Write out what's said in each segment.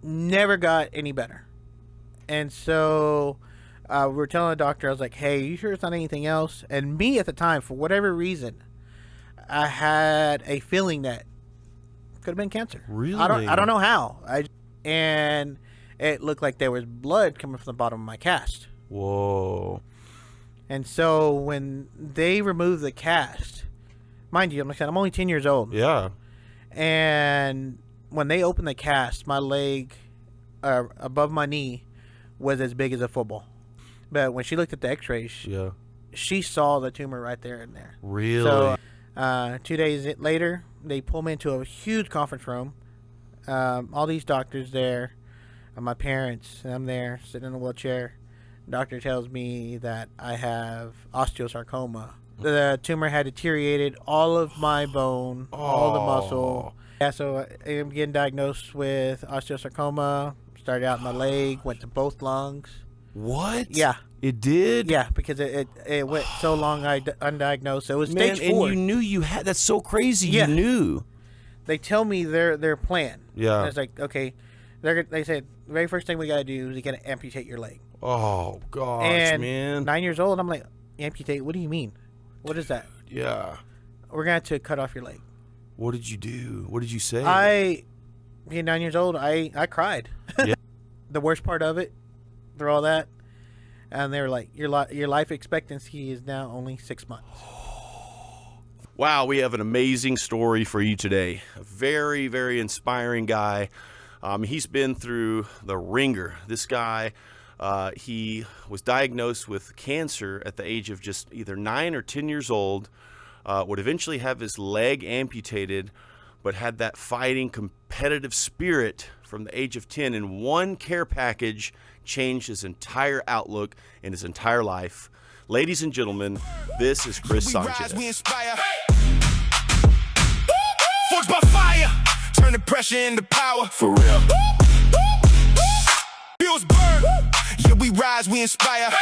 never got any better. And so we were telling the doctor, I was like, hey, you sure it's not anything else? And me at the time, for whatever reason, I had a feeling that could have been cancer. Really? I don't know how. And it looked like there was blood coming from the bottom of my cast. Whoa. And so when they removed the cast, mind you, like I said, I'm only 10 years old. Yeah. And when they opened the cast, my leg above my knee was as big as a football. But when she looked at the x-rays, she saw the tumor right there and there. Really? So 2 days later, they pulled me into a huge conference room. All these doctors there, my parents, and I'm there sitting in a wheelchair. The doctor tells me that I have osteosarcoma. The tumor had deteriorated all of my bone, all the muscle. Yeah, so I'm getting diagnosed with osteosarcoma. Started out in my leg, went to both lungs. What? Yeah. It did? Yeah, because it went so long undiagnosed. It was stage 4. And you knew you had, that's so crazy. Yeah. You knew. They tell me their plan. Yeah. And it's like, okay, they said, the very first thing we got to do is we got to amputate your leg. Oh, gosh, And man. 9 years old, I'm like, amputate? What do you mean? What is that? Yeah. We're going to have to cut off your leg. What did you do? What did you say? Being 9 years old, I cried. Yeah. The worst part of it, through all that, and they were like, your life expectancy is now only 6 months. Wow, we have an amazing story for you today. A very, very inspiring guy. He's been through the ringer. This guy, he was diagnosed with cancer at the age of just either 9 or 10 years old, would eventually have his leg amputated, but had that fighting, competitive spirit from the age of 10. And one care package changed his entire outlook and his entire life. Ladies and gentlemen, this is Chris Sanchez. We inspire. Forged by fire, turn the pressure into power. For real. Fuels burn. Yeah, we rise, we inspire.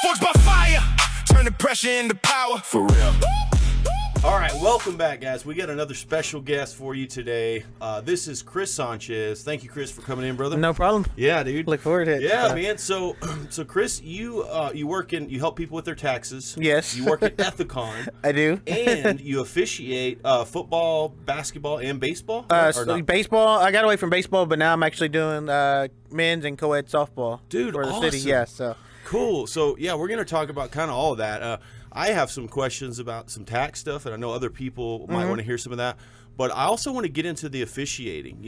Forged by fire, turn the pressure into power. For real. All right, welcome back, guys. We got another special guest for you today. This is Chris Sanchez. Thank you, Chris, for coming in, brother. No problem. Yeah, dude. Look forward to it. Yeah, man. So Chris, you you help people with their taxes. Yes. You work at Ethicon. I do. And you officiate football, basketball, and baseball. So baseball. I got away from baseball, but now I'm actually doing men's and co-ed softball. Dude, for the awesome. city. Yeah. So cool. So yeah, we're gonna talk about kind of all of that. I have some questions about some tax stuff, and I know other people might want to hear some of that. But I also want to get into the officiating,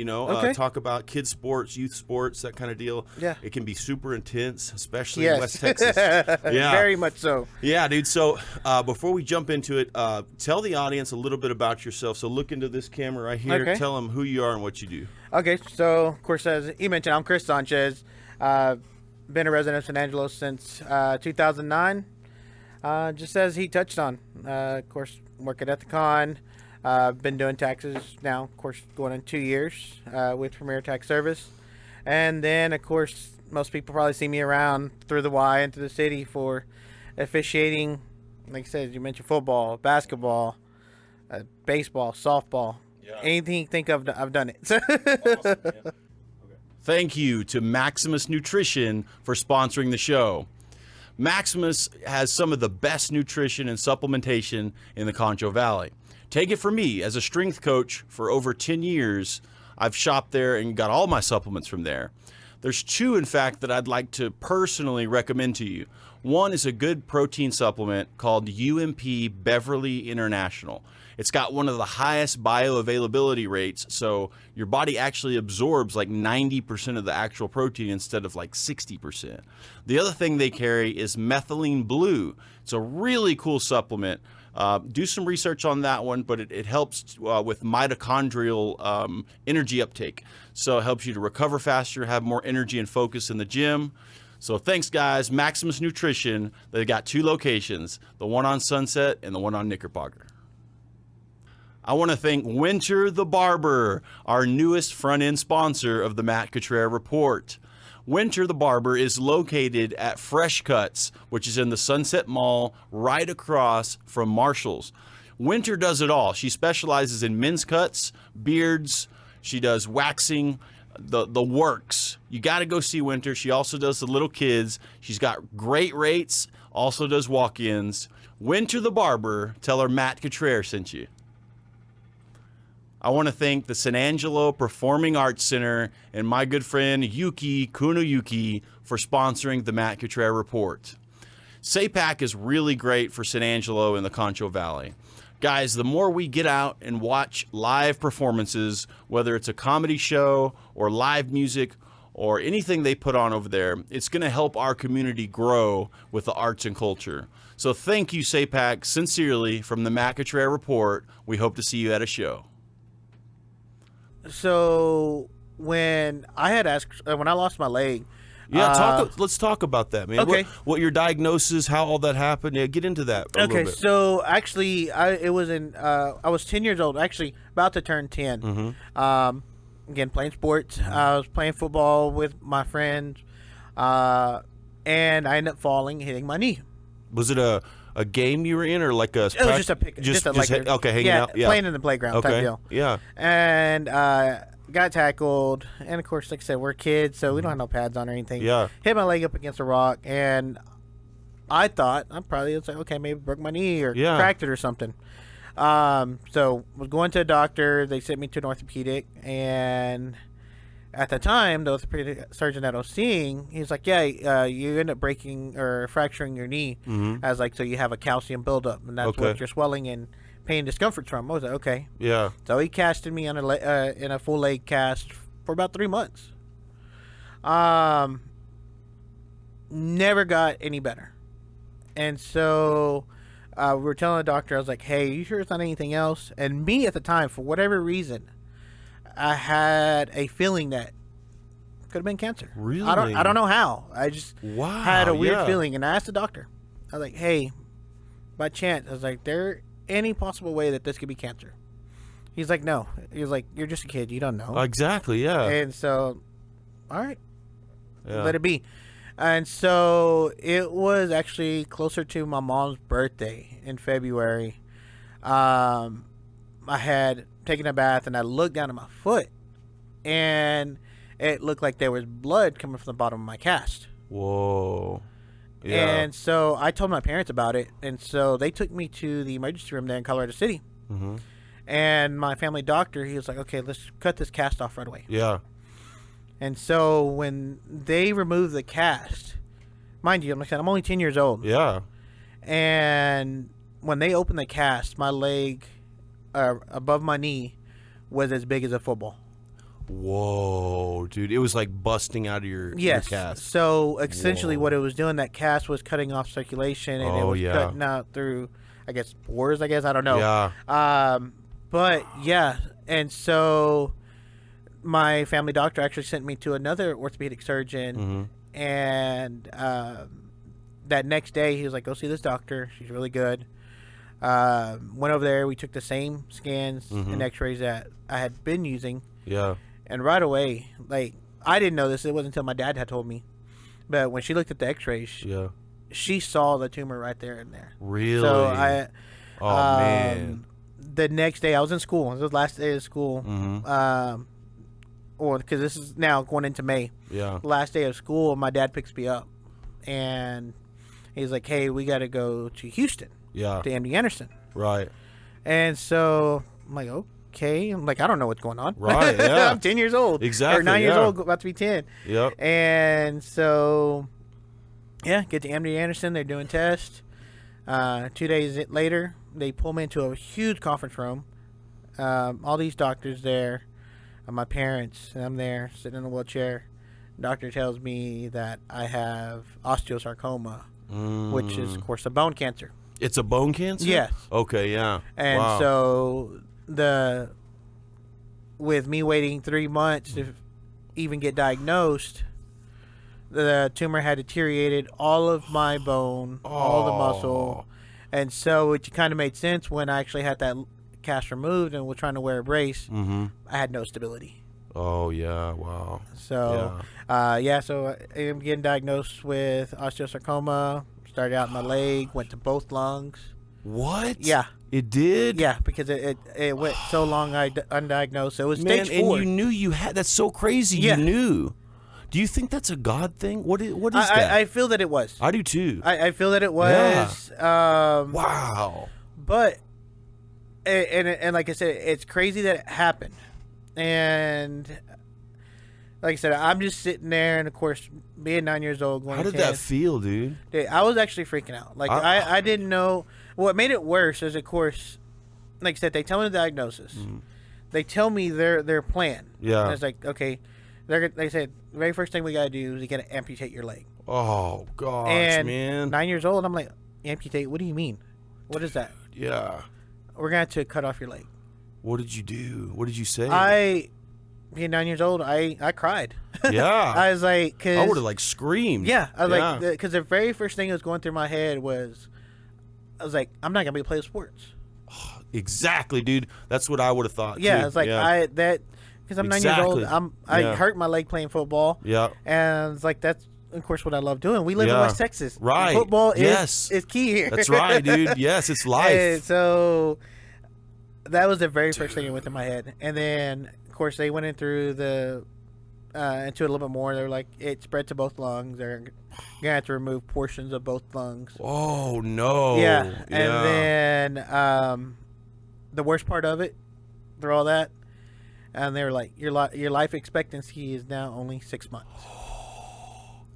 talk about kids sports, youth sports, that kind of deal. Yeah. It can be super intense, especially in West Texas. Yeah. Very much so. Yeah, dude. So before we jump into it, tell the audience a little bit about yourself. So look into this camera right here. Okay. Tell them who you are and what you do. Okay. So, of course, as you mentioned, I'm Chris Sanchez. Been a resident of San Angelo since 2009. Just as he touched on, of course, work at Ethicon. Been doing taxes now, of course, going on 2 years with Premier Tax Service. And then, of course, most people probably see me around through the Y into the city for officiating. Like I said, you mentioned football, basketball, baseball, softball. Yeah. Anything you think of, I've done it. Awesome, man. Okay. Thank you to Maximus Nutrition for sponsoring the show. Maximus has some of the best nutrition and supplementation in the Concho Valley. Take it from me, as a strength coach for over 10 years, I've shopped there and got all my supplements from there. There's two, in fact, that I'd like to personally recommend to you. One is a good protein supplement called UMP Beverly International. It's got one of the highest bioavailability rates, so your body actually absorbs like 90% of the actual protein instead of like 60%. The other thing they carry is methylene blue. It's a really cool supplement. Do some research on that one, but it helps with mitochondrial energy uptake. So it helps you to recover faster, have more energy and focus in the gym. So thanks, guys. Maximus Nutrition. They've got 2 locations, the one on Sunset and the one on Knickerbocker. I want to thank Winter the Barber, our newest front-end sponsor of the Matt Cottrell Report. Winter the Barber is located at Fresh Cuts, which is in the Sunset Mall right across from Marshall's. Winter does it all. She specializes in men's cuts, beards. She does waxing, the works. You got to go see Winter. She also does the little kids. She's got great rates. Also does walk-ins. Winter the barber. Tell her Matt Cottrell sent you. I want to thank the San Angelo Performing Arts Center and my good friend Yuki Kunoyuki for sponsoring the Matt Cottrell Report. SAPAC is really great for San Angelo and the Concho Valley. Guys, the more we get out and watch live performances, whether it's a comedy show or live music or anything they put on over there, it's going to help our community grow with the arts and culture. So thank you, SAPAC, sincerely from the Matt Cottrell Report. We hope to see you at a show. So when I lost my leg, let's talk about that, man. Okay. What your diagnosis, how all that happened. Yeah, get into that a little bit. So actually, I was 10 years old, actually about to turn 10. Mm-hmm. Again, playing sports. I was playing football with my friends, and I ended up falling, hitting my knee. Was it a game you were in, or like a? It was just a pick. Hanging out. Yeah, playing in the playground type deal. Yeah. And got tackled, and of course, like I said, we're kids, so we don't have no pads on or anything. Yeah. Hit my leg up against a rock, and I thought it's like, okay, maybe broke my knee or cracked it or something. So was going to a doctor. They sent me to an orthopedic, and at the time, the orthopedic surgeon that I was seeing, he was like, you end up breaking or fracturing your knee, as like, so you have a calcium buildup, and that's what your swelling and pain and discomfort's from. I was like, okay. Yeah. So he casted me on in a full leg cast for about 3 months. Never got any better. And so we were telling the doctor, I was like, hey, you sure it's not anything else? And me at the time, for whatever reason, I had a feeling that could have been cancer. Really? I don't know how. I just had a weird feeling. And I asked the doctor, I was like, hey, by chance, I was like, there any possible way that this could be cancer? He's like, no. He's like, you're just a kid. You don't know. Exactly, yeah. And so, all right. Let it be. And so it was actually closer to my mom's birthday in February. I had taken a bath, and I looked down at my foot, and it looked like there was blood coming from the bottom of my cast. Whoa. Yeah. And so I told my parents about it, and so they took me to the emergency room there in Colorado City. Mm-hmm. And my family doctor, he was like, okay, let's cut this cast off right away. Yeah. And so when they removed the cast, mind you, like I said, I'm only 10 years old. Yeah. And when they opened the cast, my leg above my knee was as big as a football. Whoa, dude. It was like busting out of your cast. So essentially what it was doing, that cast was cutting off circulation, and it was cutting out through, I guess, pores, I don't know. Yeah. But yeah, and so my family doctor actually sent me to another orthopedic surgeon, and that next day he was like, go see this doctor. She's really good. Went over there. We took the same scans and x-rays that I had been using. Yeah. And right away, like, I didn't know this. It wasn't until my dad had told me. But when she looked at the x-rays, she saw the tumor right there and there. Really? So man. The next day I was in school. It was the last day of school. Or because this is now going into May. Yeah. Last day of school, my dad picks me up, and he's like, hey, we got to go to Houston. Yeah. To MD Anderson. Right. And so I'm like, okay. I'm like, I don't know what's going on. Right, yeah. I'm 10 years old. Exactly, Or 9 years old, about to be 10. Yep. And so, get to MD Anderson. They're doing tests. 2 days later, they pull me into a huge conference room. All these doctors there. My parents, and I'm there sitting in a wheelchair. Doctor tells me that I have osteosarcoma, which is, of course, a bone cancer. It's a bone cancer? Yes. Okay, yeah. And wow. so with me waiting 3 months to even get diagnosed, the tumor had deteriorated all of my bone, all the muscle. And so it kind of made sense when I actually had that cast removed and was trying to wear a brace. I had no stability. Oh, yeah. Wow. So, so I'm getting diagnosed with osteosarcoma. Started out in my leg, went to both lungs. What? Yeah. It did? Yeah, because it went so long undiagnosed. It was Man, stage 4. and you knew you had. That's so crazy. Yeah. You knew. Do you think that's a God thing? What is that? I feel that it was. I do too. I feel that it was. Wow. But and like I said, it's crazy that it happened. And like I said, I'm just sitting there, and of course, being 9 years old, going, How did that feel, dude? I was actually freaking out. Like I didn't know. What made it worse is, of course, like I said, they tell me the diagnosis. They tell me their plan. Yeah. And it's like, okay, they said the very first thing we gotta do is you gotta amputate your leg. Oh gosh, And man. 9 years old, I'm like, amputate? What do you mean? What is that? Yeah. We're gonna have to cut off your leg. What did you do? What did you say? Being 9 years old, I cried. Yeah. I was like, cause I would have like screamed. yeah, I was like, because the very first thing that was going through my head was, I was like, I'm not gonna be able to play sports. Exactly, dude. That's what I would have thought. Yeah, too. it's like because I'm 9 years old. I hurt my leg playing football. Yeah. And it's like that's of course what I love doing. We live in West Texas. Right. Football is key here. That's right, dude. Yes, it's life. And so that was the very first thing that went through my head. And then of course they went in through into it a little bit more. They were like, it spread to both lungs. They're gonna have to remove portions of both lungs. Oh no. Yeah. And then the worst part of it, through all that, and they were like, your life expectancy is now only 6 months.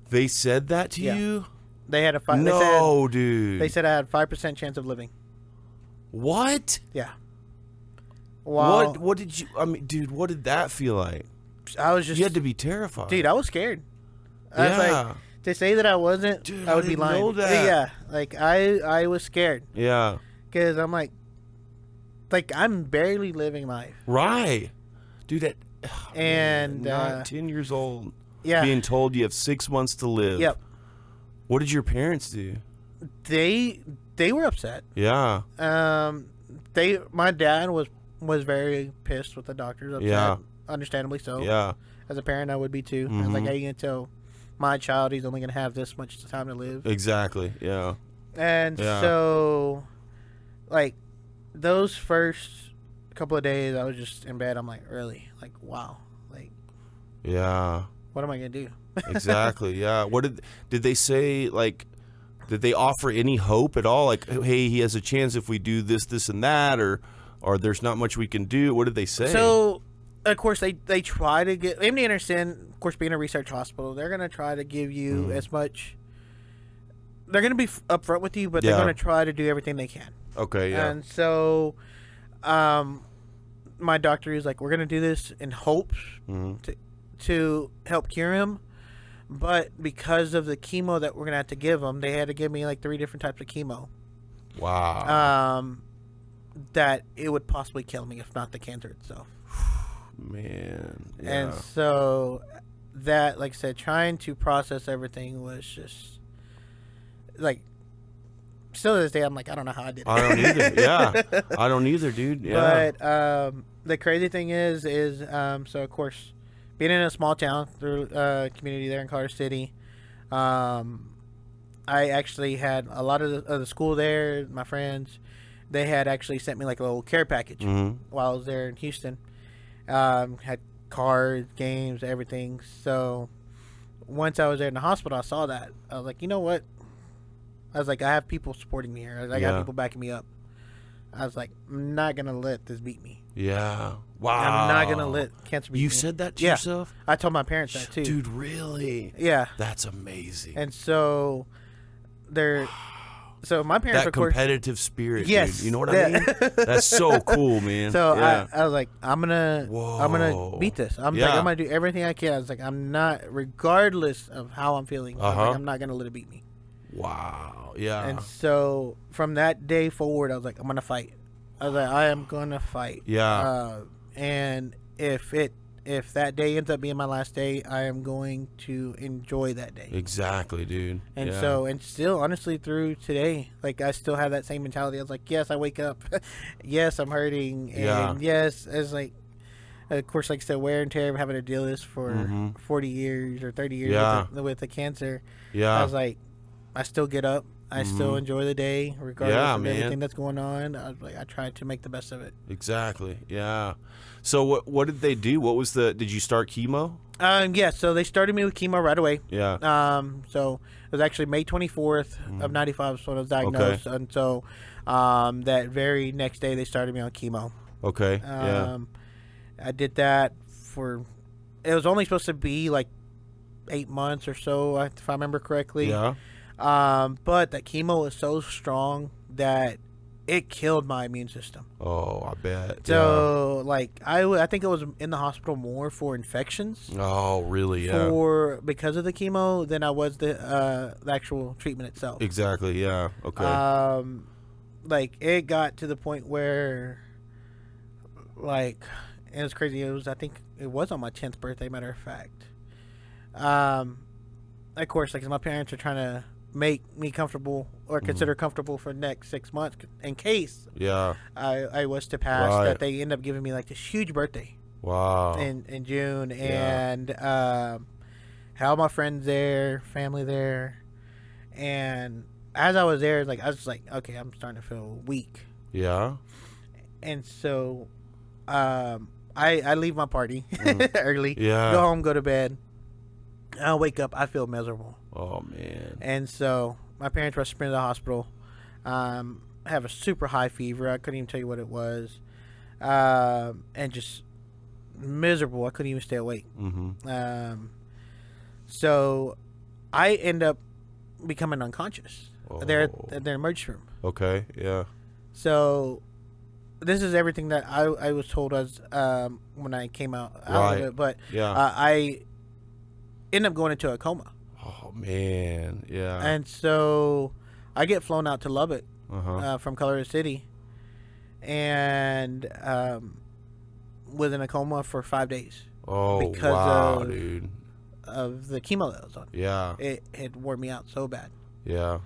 They said that to you? They had a No, dude. They said I had 5% chance of living. What? Yeah. Wow. What did you? I mean, dude, what did that feel like? I was just. You had to be terrified, dude. I was scared. I was like, to say that I wasn't, dude, I would be lying. Know that. Yeah, like I was scared. Yeah. Because I'm like I'm barely living life. Right, dude. And 10 years old. Yeah. Being told you have 6 months to live. Yep. What did your parents do? They were upset. Yeah. My dad was very pissed with the doctors. Upset, Yeah. Understandably so. Yeah. As a parent, I would be too. I was like, how are you gonna tell my child he's only gonna have this much time to live? Exactly. Yeah. And so, like, those first couple of days, I was just in bed. I'm like, really? Like, wow. Like, yeah. What am I gonna do? Exactly. Yeah. What did they say? Like, did they offer any hope at all? Like, hey, he has a chance if we do this, this, and that, or there's not much we can do. What did they say? So, of course, they try to get MD Anderson. Of course, being a research hospital, they're gonna try to give you as much. They're gonna be upfront with you, but they're gonna try to do everything they can. Okay. Yeah. And so, my doctor is like, we're gonna do this in hopes to help cure him, but because of the chemo that we're gonna have to give him, they had to give me like 3 different types of chemo. Wow. That it would possibly kill me if not the cancer itself. Man. Yeah. And so that, like I said, trying to process everything was just like, still to this day, I'm like, I don't know how I did it. I don't either. Yeah. I don't either, dude. Yeah. But the crazy thing is so of course, being in a small town through community there in Colorado City, I actually had a lot of the school there, my friends, they had actually sent me like a little care package while I was there in Houston. Had cards, games, everything. So once I was there in the hospital, I saw that. I was like, you know what? I was like, I have people supporting me here. I got people backing me up. I was like, I'm not going to let this beat me. Yeah. Wow. I'm not going to let cancer beat me. You said that to yourself? I told my parents that too. Dude, really? Yeah. That's amazing. And so so my parents, that of course, competitive spirit, yes, dude. You know what I mean? That's so cool, man. So yeah. I was like, I'm gonna beat this. I'm gonna do everything I can. I was like, I'm not, regardless of how I'm feeling, I was like, I'm not gonna let it beat me. Wow. Yeah. And so from that day forward, I was like, I'm gonna fight. I was like, I am gonna fight. Yeah. And if that day ends up being my last day, I am going to enjoy that day. Exactly, dude. And so, and still, honestly, through today, like, I still have that same mentality. I was like, yes, I wake up. Yes, I'm hurting. And yes, it's like, of course, like I said, wear and tear of having to deal with this for 40 years or 30 years with the cancer. Yeah. I was like, I still get up. I still enjoy the day, regardless Yeah, of man. everything that's going on. I try to make the best of it. Exactly. Yeah. So what did they do? Did you start chemo? Yeah, so they started me with chemo right away. Yeah. So it was actually May 24th of 95 was when I was diagnosed. Okay. And so that very next day they started me on chemo. Okay. Yeah. I did that it was only supposed to be like 8 months or so, if I remember correctly. Yeah. But that chemo was so strong that it killed my immune system. Oh, I bet. So, like, I think I was in the hospital more for infections. Yeah. Oh, really? Yeah. Because of the chemo than I was the actual treatment itself. Exactly. Yeah. Okay. Like, it got to the point where, like, it was crazy. I think it was on my 10th birthday, matter of fact. Of course, like, my parents are trying to make me comfortable or consider comfortable for the next 6 months in case I was to pass, Right. that they end up giving me like this huge birthday Wow. in June, and had all my friends there, family there, and as I was there, like, I was just like, okay, I'm starting to feel weak, Yeah. and so I leave my party early, Yeah. go home, go to bed. I wake up, I feel miserable. Oh, man. And so my parents rushed me to the hospital. I have a super high fever. I couldn't even tell you what it was. And just miserable. I couldn't even stay awake. Mm-hmm. So I end up becoming unconscious. They're Oh. at the emergency room. Okay. Yeah. So this is everything that I was told as when I came out Right. of it. But Yeah. I end up going into a coma. Oh, man. Yeah. And so I get flown out to Lubbock from Colorado City, and was in a coma for 5 days Oh, because wow, of- dude. of the chemo that I was on. Yeah. It had wore me out so bad. Yeah.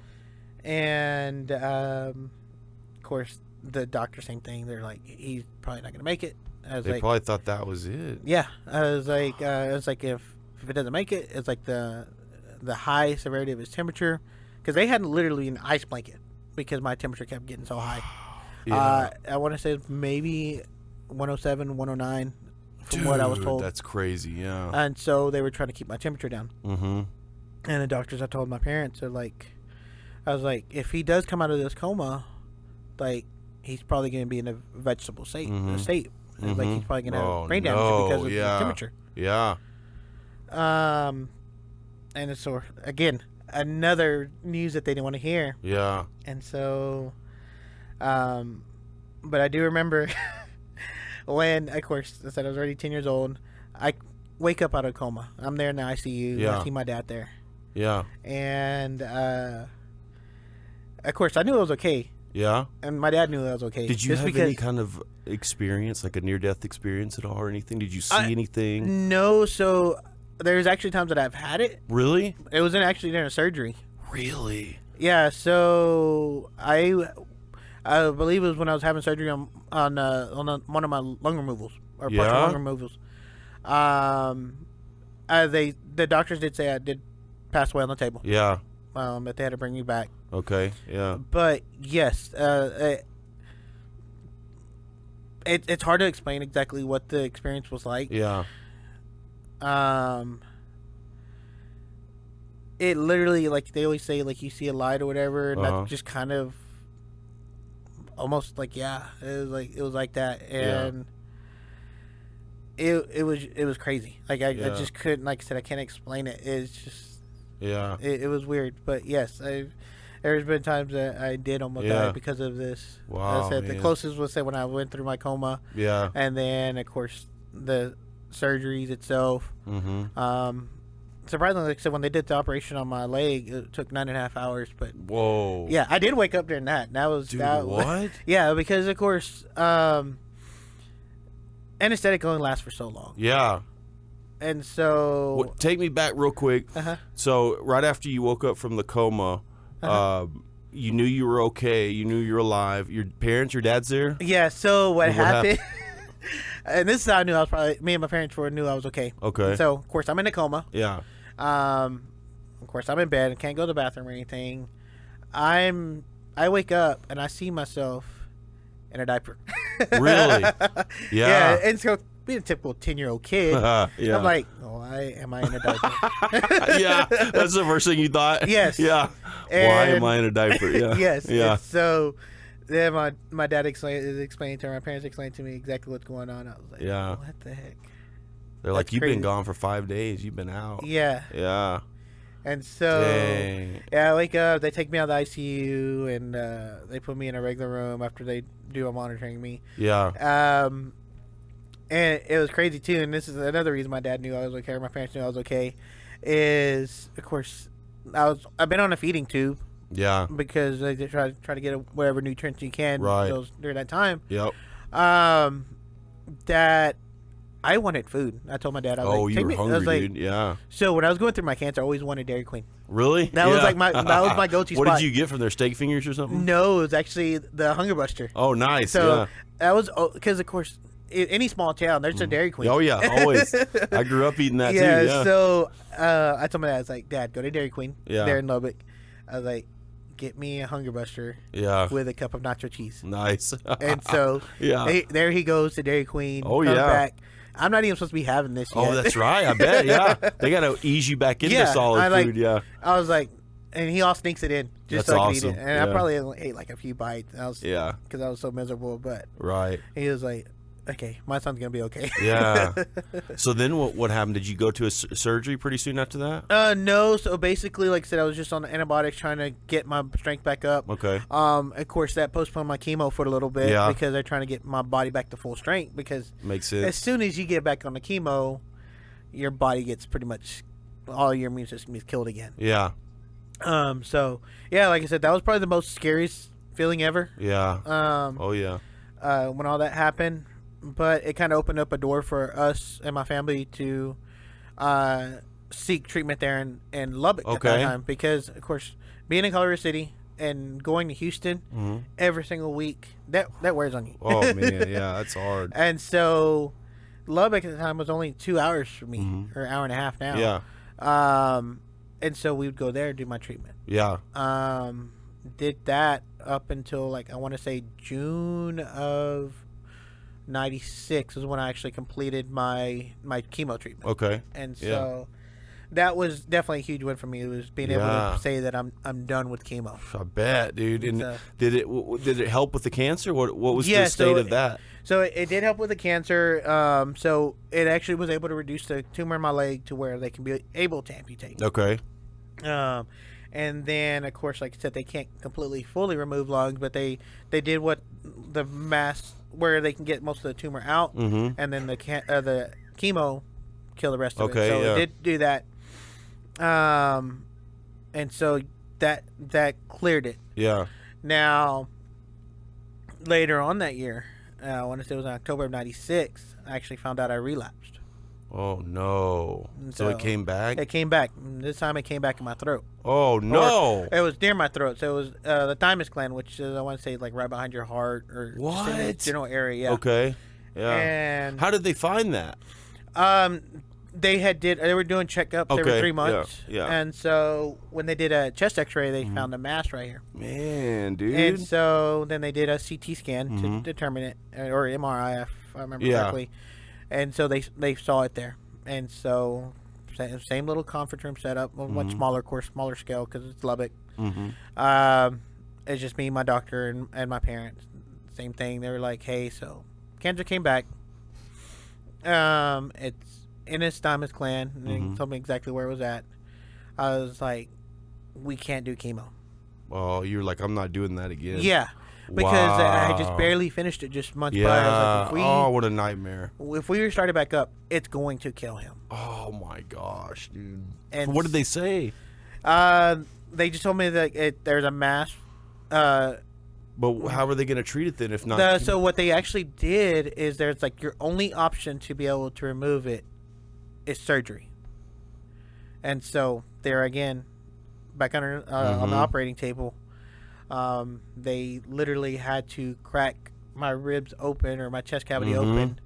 And of course, the doctor, same thing. They're like, he's probably not going to make it. I was They like, probably thought that was it. yeah. I was like, if it doesn't make it, it's like the high severity of his temperature, because they had literally an ice blanket because my temperature kept getting so high. Yeah. I want to say maybe 107, 109 from what I was Dude, told. That's crazy. Yeah. And so they were trying to keep my temperature down. Mm-hmm. And the doctors, I told my parents, are like, I was like, if he does come out of this coma, like, he's probably going to be in a vegetable state. Like, he's probably going to have brain damage because of the temperature. Yeah. And so, again, another news that they didn't want to hear. Yeah. And so, but I do remember when, of course, I said I was already 10 years old. I wake up out of coma. I'm there in the ICU. Yeah. I see my dad there. Yeah. And, of course, I knew I was okay. Yeah. And my dad knew I was okay. Did you just have because, any kind of experience, like a near-death experience at all or anything? Did you see anything? No, so there's actually times that I've had it. Really? It was actually during a surgery. Really? Yeah, so I believe it was when I was having surgery on one of my lung removals or partial Yeah? lung removals. The doctors did say I did pass away on the table. Yeah. That they had to bring me back. Okay. Yeah. But yes, it's hard to explain exactly what the experience was like. Yeah. It literally, like they always say, like you see a light or whatever, and that's just kind of almost like, it was like that, and it was crazy. Like I just couldn't, like I said, I can't explain it. It's just it was weird. But yes, there's been times that I did almost die because of this. Wow, I said man. the closest was when I went through my coma. Yeah. And then of course the surgeries itself. Mm-hmm. Surprisingly, like I said, when they did the operation on my leg, it took 9.5 hours. But Whoa. yeah, I did wake up during that. That was Dude, that. what? Yeah, because of course, anesthetic only lasts for so long. Yeah. And so Well, take me back real quick. So right after you woke up from the coma, you knew you were okay. You knew you were alive. Your parents, your dad's there? yeah. So what And what happened? And this is how I knew I was probably. Me and my parents knew I was okay. Okay. So of course I'm in a coma. Yeah. Of course I'm in bed and can't go to the bathroom or anything. I wake up and I see myself in a diaper. Really? Yeah. And so being a typical 10-year-old kid, Yeah. I'm like, why am I in a diaper? Yeah, that's the first thing you thought. Yes. Yeah. Why am I in a diaper? Yeah. Yes. Yeah. And so then my dad explained to her, my parents explained to me exactly what's going on. I was like, Yeah. what the heck? They're like, That's you've crazy. been gone for 5 days. You've been out. Yeah. Yeah. And so, Dang. yeah, I wake up, they take me out of the ICU, and they put me in a regular room after they do a monitoring me. Yeah. And it was crazy, too, and this is another reason my dad knew I was okay, or my parents knew I was okay, is, of course, I've been on a feeding tube Yeah. because they try to get whatever nutrients you can Right. during that time. Yep. That I wanted food. I told my dad, I was Oh, like, you take were me. I hungry, was like, dude. Yeah. so when I was going through my cancer, I always wanted Dairy Queen. Really? That was Yeah. like that was my go-to What spot. did you get from their steak fingers or something? No, it was actually the Hunger Buster. Oh, nice. So yeah. that was because, of course, any small town, there's a Dairy Queen. Oh, yeah. Always. I grew up eating that, Yeah, too. Yeah. so I told my dad, I was like, Dad, go to Dairy Queen. Yeah. There in Lubbock. I was like, get me a Hunger Buster Yeah. with a cup of nacho cheese. Nice. And so Yeah. there he goes to Dairy Queen. Oh, comes yeah. back. I'm not even supposed to be having this yet. Oh, that's right. I bet. Yeah. They got to ease you back into Yeah, solid I like- food. Yeah. I was like, and he all sneaks it in just That's so I could awesome. eat it. And I Yeah. probably only ate like a few bites. And I was, Yeah. because I was so miserable. But Right. he was like, okay, my son's gonna be okay. Yeah. So then what happened? Did you go to a surgery pretty soon after that? No. So basically, like I said, I was just on the antibiotics trying to get my strength back up. Okay. Of course, that postponed my chemo for a little bit Yeah. because they're trying to get my body back to full strength. Because Makes as sense. soon as you get back on the chemo, your body gets pretty much all your immune system is killed again. Yeah. So yeah, like I said, that was probably the most scariest feeling ever. Yeah. Oh, yeah. When all that happened, but it kind of opened up a door for us and my family to seek treatment there in Lubbock at that Okay. time, because of course being in Colorado City and going to Houston every single week, that wears on you. Oh, man. Yeah. That's hard. And so Lubbock at the time was only 2 hours for me, or an hour and a half now. Yeah. And so we would go there and do my treatment. Yeah. Did that up until like I want to say June of '96 was when I actually completed my chemo treatment. Okay. And Yeah. so that was definitely a huge win for me. It was being able Yeah. to say that I'm done with chemo. I bet, dude. And It's, did it help with the cancer? What was Yeah, the state so of that? So it did help with the cancer. So it actually was able to reduce the tumor in my leg to where they can be able to amputate. Okay. And then, of course, like I said, they can't completely fully remove lungs, but they did what the mass where they can get most of the tumor out, and then the chemo kill the rest of Okay, it. So yeah. it did do that. And so that cleared it. Yeah. Now, later on that year, I want to say it was in October of '96, I actually found out I relapsed. Oh no. So it came back? It came back. This time it came back in my throat. Oh no. Or it was near my throat. So it was the thymus gland, which is, I want to say, like right behind your heart or just in the What? general area. Yeah. Okay. Yeah. And How did they find that? they were doing checkups every Okay, 3 months. yeah. And so when they did a chest X-ray, they found a mass right here. Man, dude. And so then they did a CT scan to determine it, or MRI, if I remember Yeah. correctly. And so they saw it there. And so same little conference room setup, much smaller, of course, smaller scale because it's Lubbock. It's just me, my doctor, and my parents. Same thing. They were like, hey, so cancer came back. It's in his thymus gland. And they told me exactly where it was at. I was like, we can't do chemo. Oh, you were like, I'm not doing that again. Yeah. Because I had just Wow. barely finished it just months Yeah. prior. I was like, Oh, what a nightmare. if we restarted back up, it's going to kill him. Oh my gosh, dude. And What did they say? They just told me that there's a mass. But how are they going to treat it then if not? So what they actually did is there's like your only option to be able to remove it is surgery. And so there again, back under on the operating table, they literally had to crack my ribs open or my chest cavity open,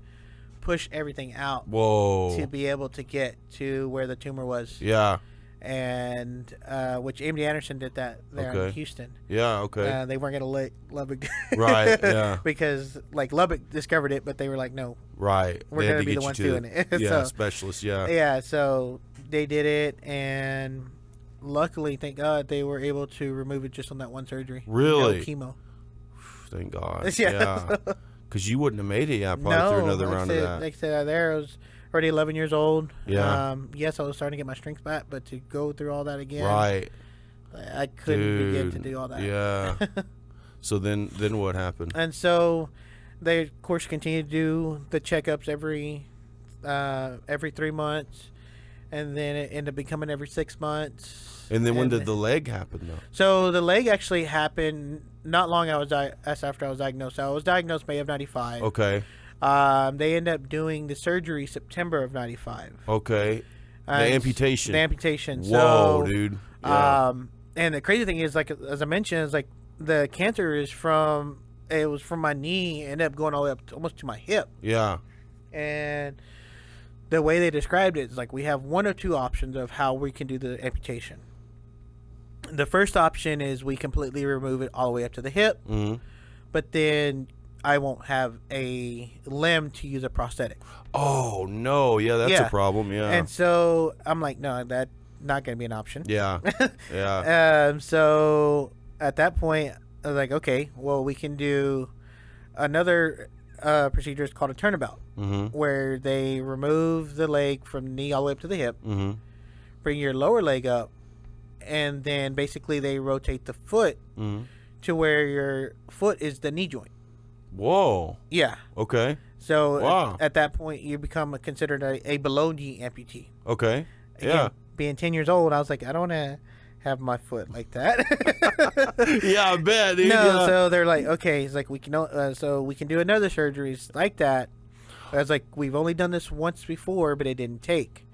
push everything out Whoa. to be able to get to where the tumor was. Yeah. and which MD Anderson did that there in Houston. Yeah. Okay. They weren't gonna let Lubbock, Right. Yeah. because like Lubbock discovered it, but they were like, no, Right. we're They had gonna to be get the you ones to doing it. Yeah. So, Specialist. Yeah. yeah, so they did it, and luckily, thank God, they were able to remove it just on that one surgery. Really? No chemo. Thank God. Yeah. Because you wouldn't have made it. Yeah. Probably through another round of that. Like I said, there I was already 11 years old. Yeah. Yes, I was starting to get my strength back, but to go through all that again, Right. I couldn't begin to do all that. Yeah. So then what happened? And so they, of course, continue to do the checkups every 3 months, and then it ended up becoming every 6 months. And then when did the leg happen, though? So the leg actually happened not long after I was diagnosed. So I was diagnosed May of 95. Okay. They ended up doing the surgery September of 95. Okay. The amputation. The amputation. Whoa, So, dude. Yeah. and the crazy thing is, like, as I mentioned, is like the cancer is it was from my knee, ended up going all the way up almost to my hip. Yeah. And the way they described it is like we have one of two options of how we can do the amputation. The first option is we completely remove it all the way up to the hip, but then I won't have a limb to use a prosthetic. Oh, no. Yeah, that's a problem. Yeah. And so I'm like, no, that's not going to be an option. Yeah. Yeah. So at that point, I was like, okay, well, we can do another procedure. It's called a turnabout, where they remove the leg from the knee all the way up to the hip, bring your lower leg up, and then basically they rotate the foot to where your foot is the knee joint. Whoa. Yeah. Okay. So Wow. at that point, you become considered a below knee amputee. Okay. Again, Yeah. being 10 years old, I was like, I don't want to have my foot like that. Yeah, I bet, dude. No, Yeah. so they're like, okay, it's like we can do another surgeries like that. I was like, we've only done this once before, but it didn't take.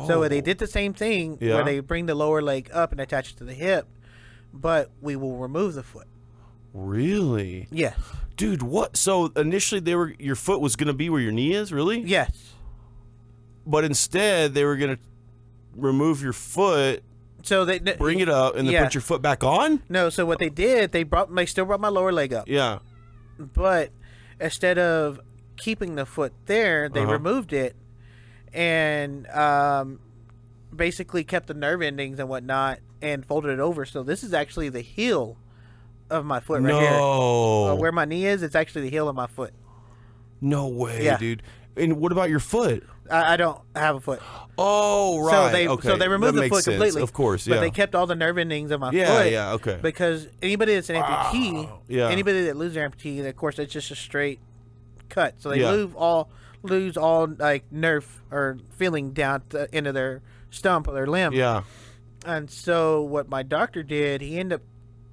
So they did the same thing where they bring the lower leg up and attach it to the hip, but we will remove the foot. Really? Yes. Dude, what? So initially your foot was going to be where your knee is, really? Yes. But instead they were going to remove your foot, So they bring it up, and then put your foot back on? No, so what they did, they still brought my lower leg up. Yeah. But instead of keeping the foot there, they removed it and basically kept the nerve endings and whatnot and folded it over. So this is actually the heel of my foot right here. No. Where my knee is, it's actually the heel of my foot. No way, Yeah. dude. And what about your foot? I don't have a foot. Oh, right. So they removed That the makes foot sense. completely. Of course, yeah. But they kept all the nerve endings of my Yeah, foot. yeah, okay. Because anybody that's an amputee, Yeah. anybody that loses their amputee, of course, it's just a straight cut. So they Yeah. lose all like nerve or feeling down into their stump or their limb. Yeah. And so what my doctor did, he ended up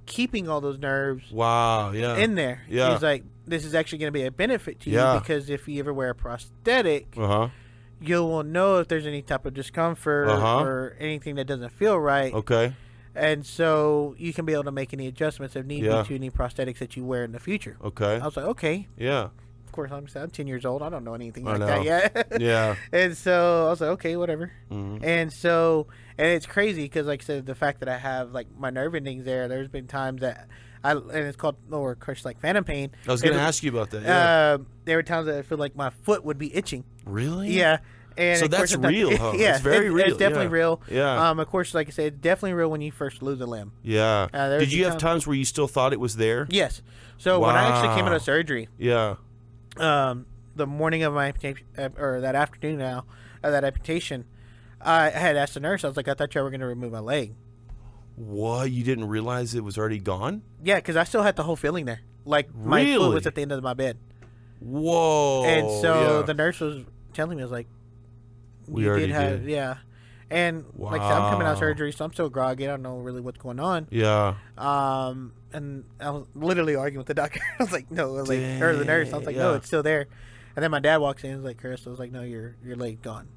keeping all those nerves Wow, yeah. in there. Yeah. He's like, this is actually going to be a benefit to Yeah. you because if you ever wear a prosthetic, Uh-huh. you will know if there's any type of discomfort or anything that doesn't feel right. Okay. And so you can be able to make any adjustments if need Yeah. be to any prosthetics that you wear in the future. Okay. I was like, okay. Yeah. Of course, I'm 10 years old. I don't know anything I like know. that yet. Yeah. And so I was like, okay, whatever. Mhm. And so, and it's crazy because, like I said, the fact that I have like my nerve endings there's been times that and it's called, or of course, like phantom pain. I was going to ask you about that. Yeah. There were times that I feel like my foot would be itching. Really? Yeah. And So of course, that's it's not- real, huh? Yeah, It's very real, It's definitely yeah. real. Yeah. Of course, like I said, it's definitely real when you first lose a limb. Yeah. there's Did you have times- times where you still thought it was there? Yes. So when I actually came out Wow. of surgery, Yeah. the morning of my amputation, or that afternoon now, of that amputation, I had asked the nurse. I was like, I thought you were going to remove my leg. What? You didn't realize it was already gone? Yeah, because I still had the whole feeling there. Like my foot Really? was at the end of my bed. Whoa. And so yeah. the nurse was telling me, I was like, We you already did have, did. yeah. And like I said, I'm coming out of Wow. surgery, so I'm still groggy. I don't know really what's going on. Yeah. And I was literally arguing with the doctor. I was like, no, or the nurse. I was like, no, Yeah. it's still there. And then my dad walks in and was like, Chris, I was like, no, your leg gone.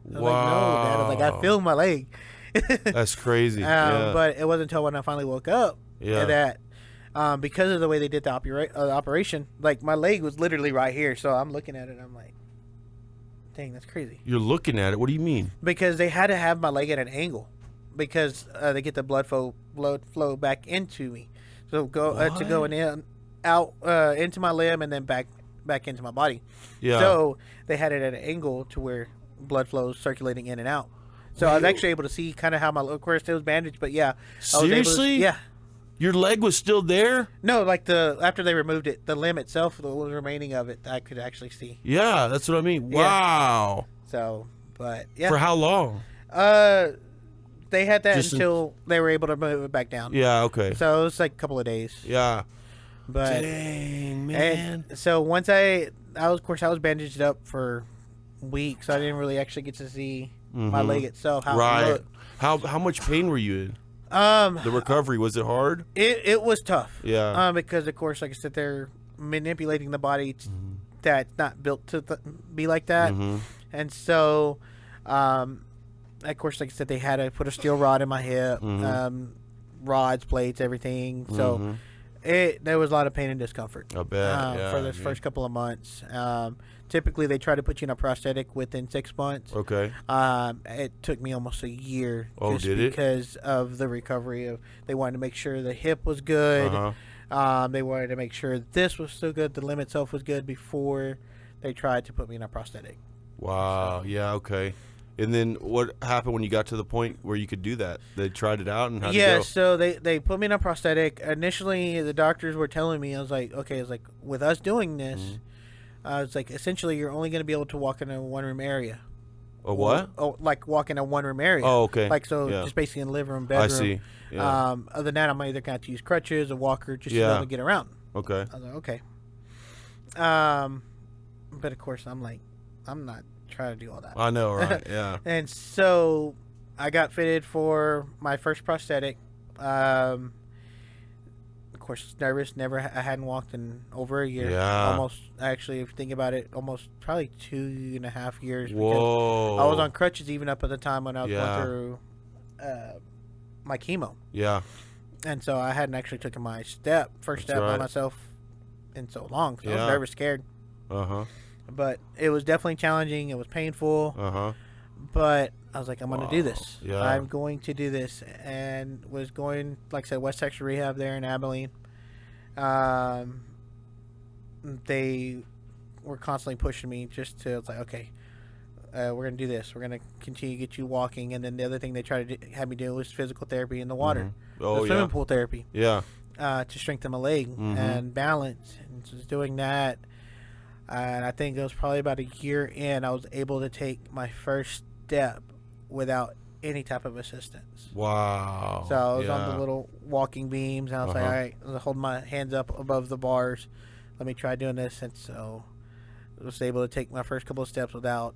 I was Wow. like, no, Dad. I was like, I feel my leg. That's crazy. Yeah. But it wasn't until when I finally woke up Yeah. that because of the way they did the operation, like my leg was literally right here. So I'm looking at it and I'm like, dang, that's crazy. You're looking at it. What do you mean? Because they had to have my leg at an angle. because they get the blood flow back into me. So to go in out into my limb and then back into my body. Yeah. So they had it at an angle to where blood flow is circulating in and out. So I was actually able to see kind of how of course it was bandaged, but yeah. Seriously? Yeah. Your leg was still there? No, like after they removed it, the limb itself, the remaining of it, I could actually see. Yeah, that's what I mean. Yeah. Wow. So, but yeah. For how long? They had that Just until they were able to move it back down. Yeah, okay. So it was like a couple of days. Yeah. But dang, man. And so once I was bandaged up for weeks, so I didn't really actually get to see my leg itself. How it looked. How much pain were you in? The recovery, was it hard? It was tough. Yeah. Because of course, like I said, they're manipulating the body that's not built to be like that, and so, of course, like I said, they had to put a steel rod in my hip, rods, plates, everything. So there was a lot of pain and discomfort. I bet. For this first couple of months. Typically, they try to put you in a prosthetic within 6 months. Okay. It took me almost a year. Oh, just did it? because of the recovery. They wanted to make sure the hip was good. They wanted to make sure this was still good, the limb itself was good before they tried to put me in a prosthetic. Wow. Yeah. Okay. And then what happened when you got to the point where you could do that? They tried it out and how'd it go? So they put me in a prosthetic. Initially, the doctors were telling me, I was like, okay, it's like with us doing this, it's like essentially you're only going to be able to walk in a one-room area. A what? Like walk in a one-room area. Oh, okay. Like so, Yeah. just basically in the living room, bedroom. I see. Yeah. Other than that, I'm either going to have to use crutches, a walker, just to be able to get around. Okay. I was like, okay. But of course, I'm not trying to do all that. I know, right? Yeah. And so I got fitted for my first prosthetic. Of course, nervous. I hadn't walked in over a year. Yeah. Almost, actually, if you think about it, almost probably 2.5 years. Whoa. I was on crutches even up at the time when I was Yeah. going through my chemo. Yeah. And so I hadn't actually taken my first step by myself in so long. So I was nervous, scared. Uh-huh. But it was definitely challenging. It was painful. Uh-huh. But I was like, I'm going to do this. Yeah. I'm going to do this. And was going, like I said, West Texas Rehab there in Abilene. They were constantly pushing me it's like, okay, we're going to do this. We're going to continue to get you walking. And then the other thing they tried to have me do was physical therapy in the water. Oh, the swimming pool therapy. Yeah. To strengthen my leg and balance. And just doing that. And I think it was probably about a year in, I was able to take my first step without any type of assistance. Wow. So I was on the little walking beams, and I was like, all right, I was holding my hands up above the bars. Let me try doing this. And so I was able to take my first couple of steps without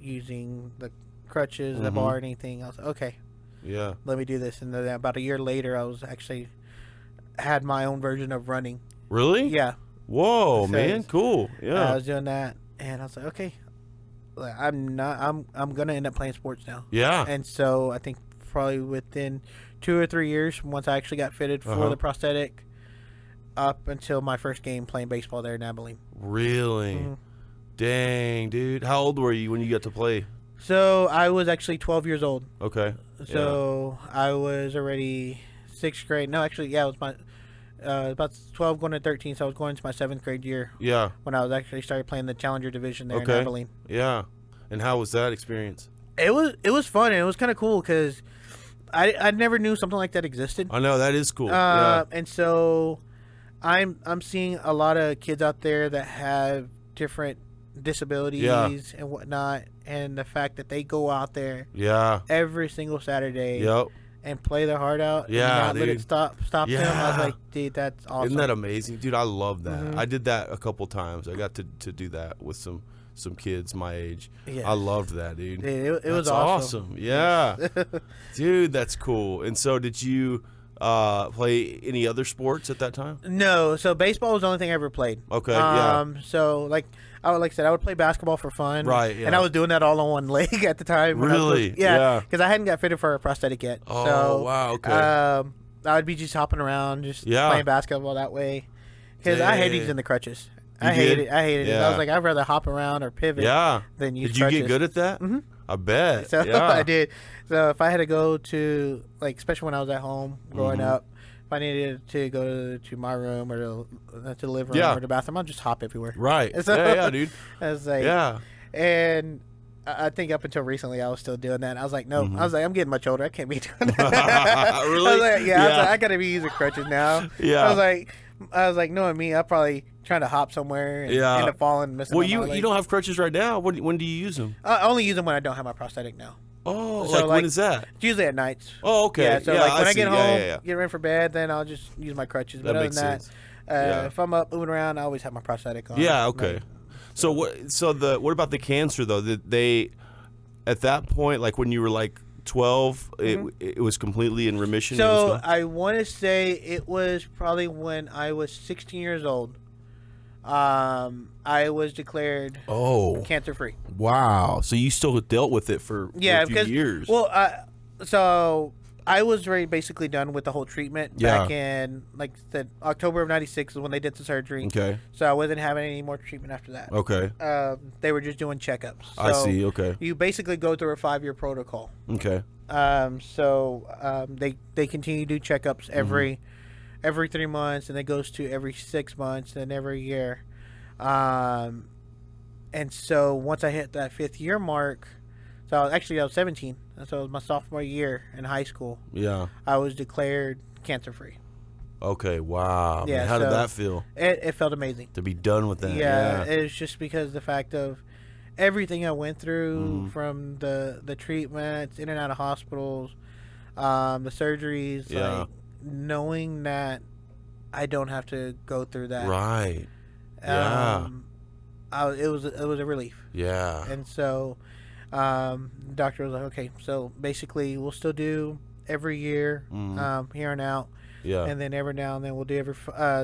using the crutches, the bar, anything. I was like, okay, let me do this. And then about a year later, I was actually had my own version of running. Really? Yeah. Whoa, man, cool. Yeah. I was doing that, and I was like, okay, I'm gonna end up playing sports now. Yeah. And so I think probably within 2 or 3 years, once I actually got fitted for the prosthetic, up until my first game playing baseball there in Abilene. Really? Dang, dude. How old were you when you got to play? So I was actually 12 years old. Okay. So I was already 6th grade. No, actually, yeah, it was my about 12 going to 13, so I was going into my 7th grade year. Yeah. When I was actually started playing the Challenger division there in Abilene. Yeah. And how was that experience? It was fun, and it was kind of cool because I never knew something like that existed. I know, that is cool. And so I'm seeing a lot of kids out there that have different disabilities and whatnot, and the fact that they go out there every single Saturday and play their heart out and not let it stop them. I was like, dude, that's awesome. Isn't that amazing? Dude, I love that. I did that a couple times. I got to do that with some kids my age. Yes. I loved that, dude. It was awesome. Yeah. Dude, that's cool. And so did you play any other sports at that time? No. So baseball was the only thing I ever played. Okay, So like I would play basketball for fun. Right, yeah. And I was doing that all on one leg at the time. Really? Yeah. Because I hadn't got fitted for a prosthetic yet. Oh, so, wow, okay. I would be just hopping around, just playing basketball that way. Because I hated using the crutches. I hated it. I was like, I'd rather hop around or pivot than use crutches. Did you get good at that? I bet. So Yeah. I did. So if I had to go to, like, especially when I was at home growing up, if I needed to go to my room or to the living room or the bathroom, I'll just hop everywhere. Right. So, yeah, dude. I was like, Yeah. and I think up until recently I was still doing that. I was like, no. I was like, I'm getting much older. I can't be doing that. Really? I was like, I was like, I gotta be using crutches now. Yeah. I was like, knowing me, I'm probably trying to hop somewhere and end up falling, missing. Well, my you don't have crutches right now. When do you use them? I only use them when I don't have my prosthetic now. Oh, So, when is that? It's usually at nights. Oh, okay. Yeah, so like when I get see. home, get ready for bed, then I'll just use my crutches. But That other makes than that, sense. Yeah. if I'm up moving around, I always have my prosthetic on. Yeah, okay. Like, So what about the cancer though? Did they at that point, like when you were like 12, it was completely in remission? It was so gone? I want to say it was probably when I was 16 years old. I was declared cancer free. Wow. So you still dealt with it for a few because years. Well, so I was basically done with the whole treatment back in like the October of '96 is when they did the surgery. Okay. So I wasn't having any more treatment after that. Okay. They were just doing checkups. So I see. Okay. You basically go through a 5-year protocol. Okay. They continue to do checkups every 3 months, and it goes to every 6 months, and every year. And so once I hit that 5th year mark, so I was 17. So it was my sophomore year in high school. Yeah. I was declared cancer free. Okay. Wow. Yeah, Man, how did so that feel It felt amazing. to be done with that? Yeah, it was just because the fact of everything I went through from the treatments, in and out of hospitals, the surgeries, like knowing that I don't have to go through that. Right. Yeah. It was a relief. Yeah. And so the doctor was like, okay, so basically we'll still do every year here on out. Yeah. And then every now and then we'll do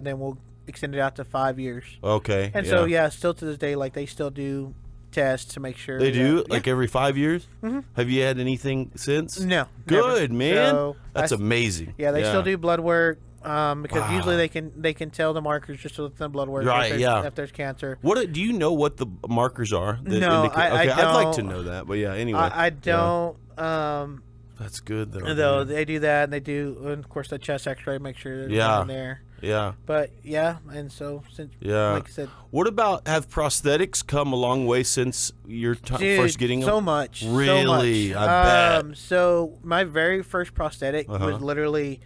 then we'll extend it out to 5 years. Okay. And so still to this day, like they still do tests to make sure They do? that, Like every 5 years? Mm-hmm. Have you had anything since? No. Good, never. man. So That's amazing. Yeah, they still do blood work because usually they can tell the markers just with the blood work Right, if there's cancer. What do you know what the markers are? That No, indicate, I okay, I'd like don't. to know that, but yeah, anyway. I don't. That's good though. Though man. they do that, and they do, and of course, the chest X-ray, make sure there's Yeah. nothing there. Yeah. But yeah, and so since like I said, What about have prosthetics come a long way since your dude, first getting them? so much, Really? so much. I bet. So my very first prosthetic was literally,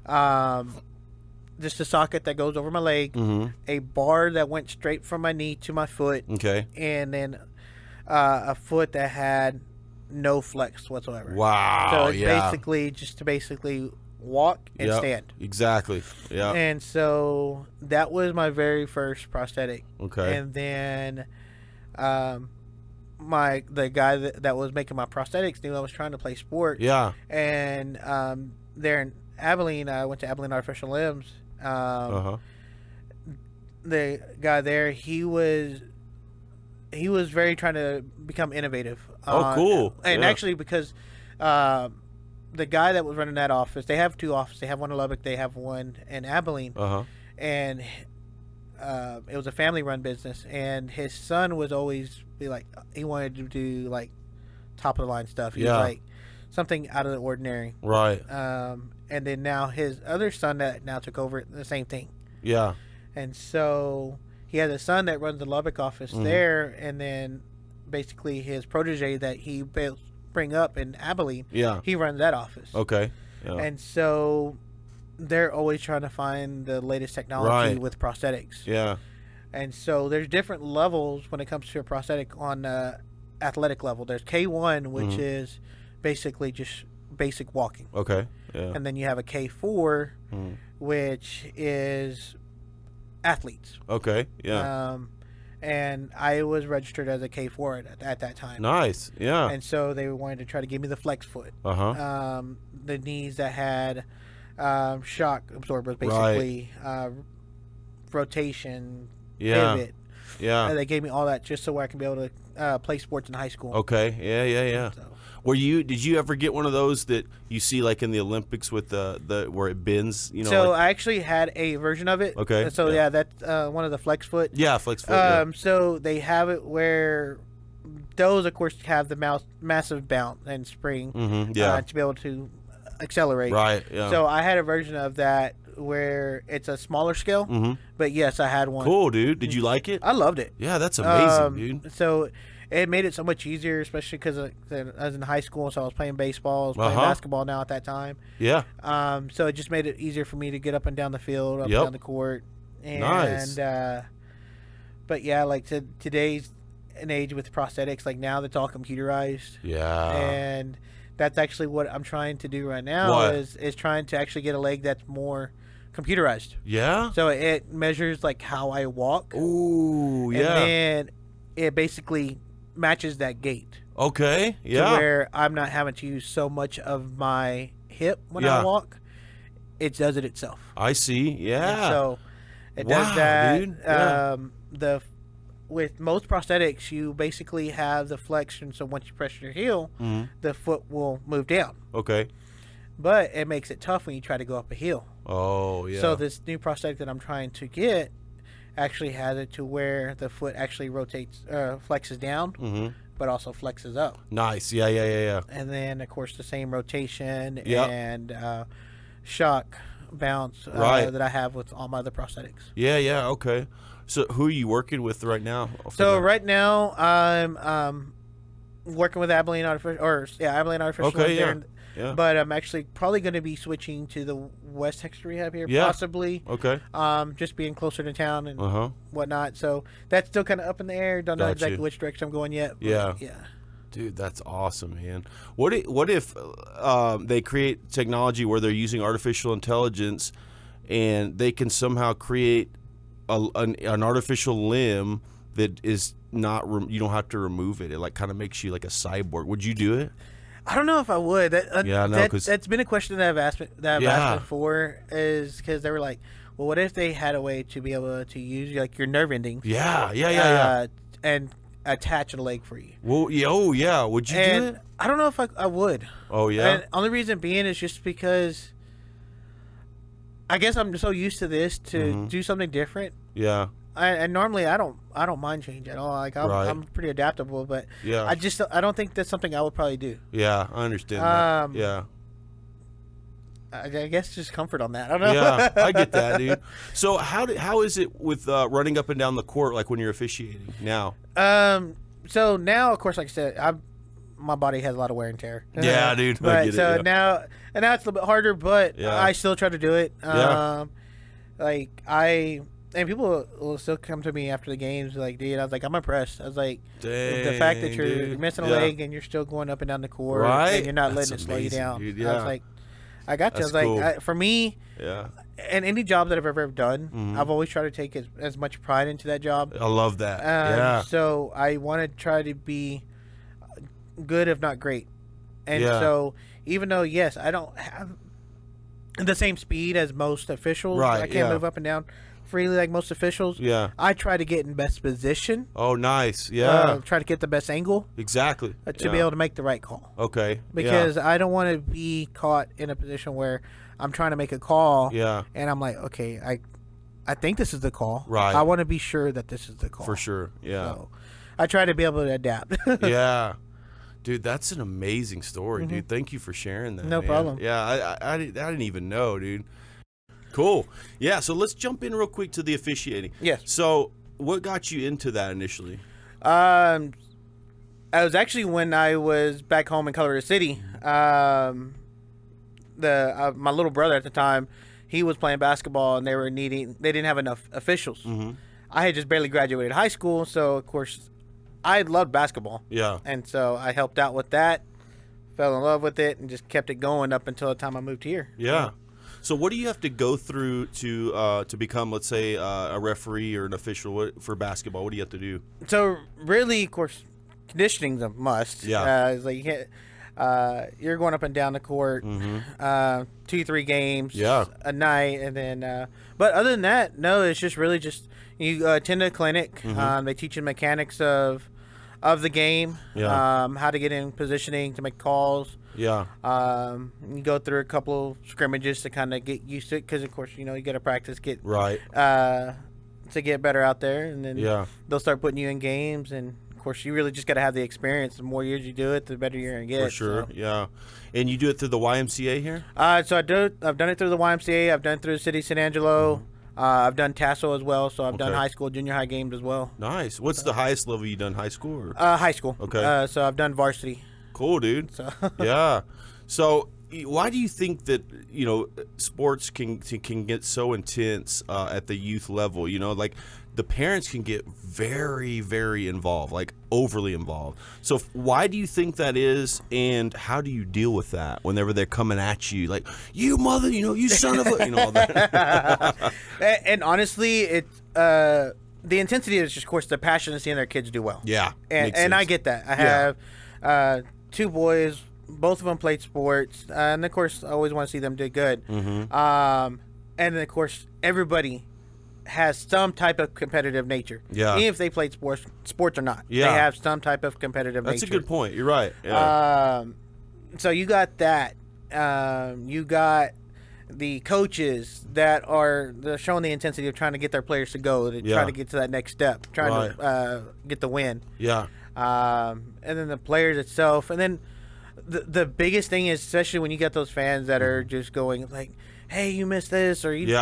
just a socket that goes over my leg, a bar that went straight from my knee to my foot, Okay. and then a foot that had no flex whatsoever. Wow. So it's yeah. basically just to basically walk and Yep, stand. Exactly. Yeah. And so that was my very first prosthetic. Okay. And then the guy that was making my prosthetics knew I was trying to play sport. Yeah. And there in Abilene, I went to Abilene Artificial Limbs. The guy there, he was very trying to become innovative. Oh, cool. And Yeah. actually, because the guy that was running that office, they have 2 offices. They have one in Lubbock. They have one in Abilene. And it was a family-run business. And his son was always he wanted to do like top-of-the-line stuff. He was like something out of the ordinary. Right. And then now his other son that now took over the same thing. Yeah. And so he has a son that runs the Lubbock office there, and then basically his protege that he bring up in Abilene, he runs that office. Okay. Yeah. And so they're always trying to find the latest technology with prosthetics. Yeah. And so there's different levels when it comes to a prosthetic on athletic level. There's K1, which is basically just basic walking. Okay. Yeah. And then you have a K4, which is athletes. Okay. Yeah. And I was registered as a K4 at that time. Nice. Yeah. And so they wanted to try to give me the flex foot. The knees that had shock absorbers, basically rotation, pivot. Yeah. And they gave me all that just so I can be able to play sports in high school. Okay. Yeah. So. Did you ever get one of those that you see like in the Olympics with the where it bends? You know. So like, I actually had a version of it. Okay. So that's one of the flex foot. yeah, flex foot. So they have it where those, of course, have the massive bounce and spring to be able to accelerate. Right. Yeah. So I had a version of that where it's a smaller scale. But yes, I had one. Cool, dude. Did you like it? I loved it. Yeah, that's amazing, dude. So it made it so much easier, especially because I was in high school, so I was playing baseball. I was playing basketball now at that time. Yeah. So it just made it easier for me to get up and down the field, up and down the court. And, nice. But yeah, like today's an age with prosthetics, like now it's all computerized. Yeah. And that's actually what I'm trying to do right now is trying to actually get a leg that's more computerized. Yeah. So it measures like how I walk. Ooh, yeah. And then it basically matches that gait. Okay. Yeah. To where I'm not having to use so much of my hip when I walk. It does it itself. I see. Yeah. So it does that. Dude. Yeah. With most prosthetics, you basically have the flexion. So once you press your heel, the foot will move down. Okay. But it makes it tough when you try to go up a hill. Oh, yeah. So this new prosthetic that I'm trying to get actually has it to where the foot actually rotates, flexes down, but also flexes up. Nice. Yeah. And then, of course, the same rotation and shock bounce that I have with all my other prosthetics. Yeah. Okay. So who are you working with right now? So right now I'm working with Abilene Artificial, Abilene Artificial. Okay, yeah. But I'm actually probably going to be switching to the West Texas Rehab here, possibly. Okay. Just being closer to town and whatnot. So that's still kind of up in the air. Don't know exactly which direction I'm going yet. Yeah. Yeah. Dude, that's awesome, man. What if they create technology where they're using artificial intelligence and they can somehow create an artificial limb that is not you don't have to remove it. It like kind of makes you like a cyborg. Would you do it? I don't know if I would. That's been a question that I've asked before, is because they were like, well, what if they had a way to be able to use like your nerve endings? Yeah. And attach a leg for you. Well, yeah. Would you do it? I don't know if I would. Oh yeah. And only reason being is just because I guess I'm so used to this to do something different. Yeah. And normally I don't mind change at all. Like I'm pretty adaptable, but I don't think that's something I would probably do. Yeah, I understand that. Yeah. I guess just comfort on that. I don't know. Yeah, I get that, dude. So how is it with running up and down the court, like when you're officiating now? So now, of course, like I said, my body has a lot of wear and tear. Yeah, dude. But I get it, now it's a little bit harder, but I still try to do it. And people will still come to me after the games like, dude, I was like, I'm impressed. I was like, the fact that you're missing a leg and you're still going up and down the court and you're not letting it slow you down. Dude, I was like, I got you. That's I was cool. like, for me, and any job that I've ever done, I've always tried to take as much pride into that job. I love that. So I want to try to be good, if not great. And so even though, yes, I don't have the same speed as most officials, I can't move up and down freely like most officials. I try to get in best position. Oh, nice. Try to get the best angle. Exactly. To be able to make the right call. Okay. Because I don't want to be caught in a position where I'm trying to make a call. And I'm like, okay, I think this is the call. Right. I want to be sure that this is the call. For sure. Yeah. So I try to be able to adapt. Yeah. Dude, that's an amazing story, dude. Thank you for sharing that. No problem. Yeah, I didn't even know, dude. Cool. Yeah, so let's jump in real quick to the officiating. Yes. So what got you into that initially? I was actually when I was back home in Colorado City. My little brother at the time, he was playing basketball, and they didn't have enough officials. I had just barely graduated high school, so of course I loved basketball. Yeah. And so I helped out with that, fell in love with it, and just kept it going up until the time I moved here. Yeah. So what do you have to go through to become, let's say, a referee or an official for basketball? What do you have to do? So really, of course, conditioning's a must. Yeah. It's like you're going up and down the court, 2-3 games a night, and then. But other than that, no, it's just really just you attend a clinic. They teach you mechanics of the game, how to get in positioning to make calls. You go through a couple of scrimmages to kind of get used to it, because of course you got to practice to get better out there, and then they'll start putting you in games, and of course, you really just got to have the experience. The more years you do it, the better you're going to get. For sure, So. yeah. And you do it through the YMCA here? So I've done it through the YMCA. I've done it through the city of San Angelo. I've done Tasso as well. So I've done Okay. high school, junior high games as well. Nice. What's the highest level you done? High school? Or? High school. Okay. So I've done varsity. Cool, dude. So Yeah. So why do you think that, sports can get so intense at the youth level? Like the parents can get very, very involved, like overly involved. So why do you think that is, and how do you deal with that whenever they're coming at you like, you mother, you son of a, all that? and honestly, it's the intensity is just, of course, the passion of seeing their kids do well. Yeah. And I get that. I have 2 boys. Both of them played sports, and of course, I always want to see them do good. Mm-hmm. And then, of course, everybody has some type of competitive nature. Yeah. Even if they played sports or not. Yeah. They have some type of competitive nature. That's a good point. You're right. Yeah. So you got that. You got the coaches that are showing the intensity of trying to get their players to go, to try to get to that next step, trying to get the win. Yeah. And then the players itself, and then the biggest thing is, especially when you get those fans that are just going like, "Hey, you missed this," or you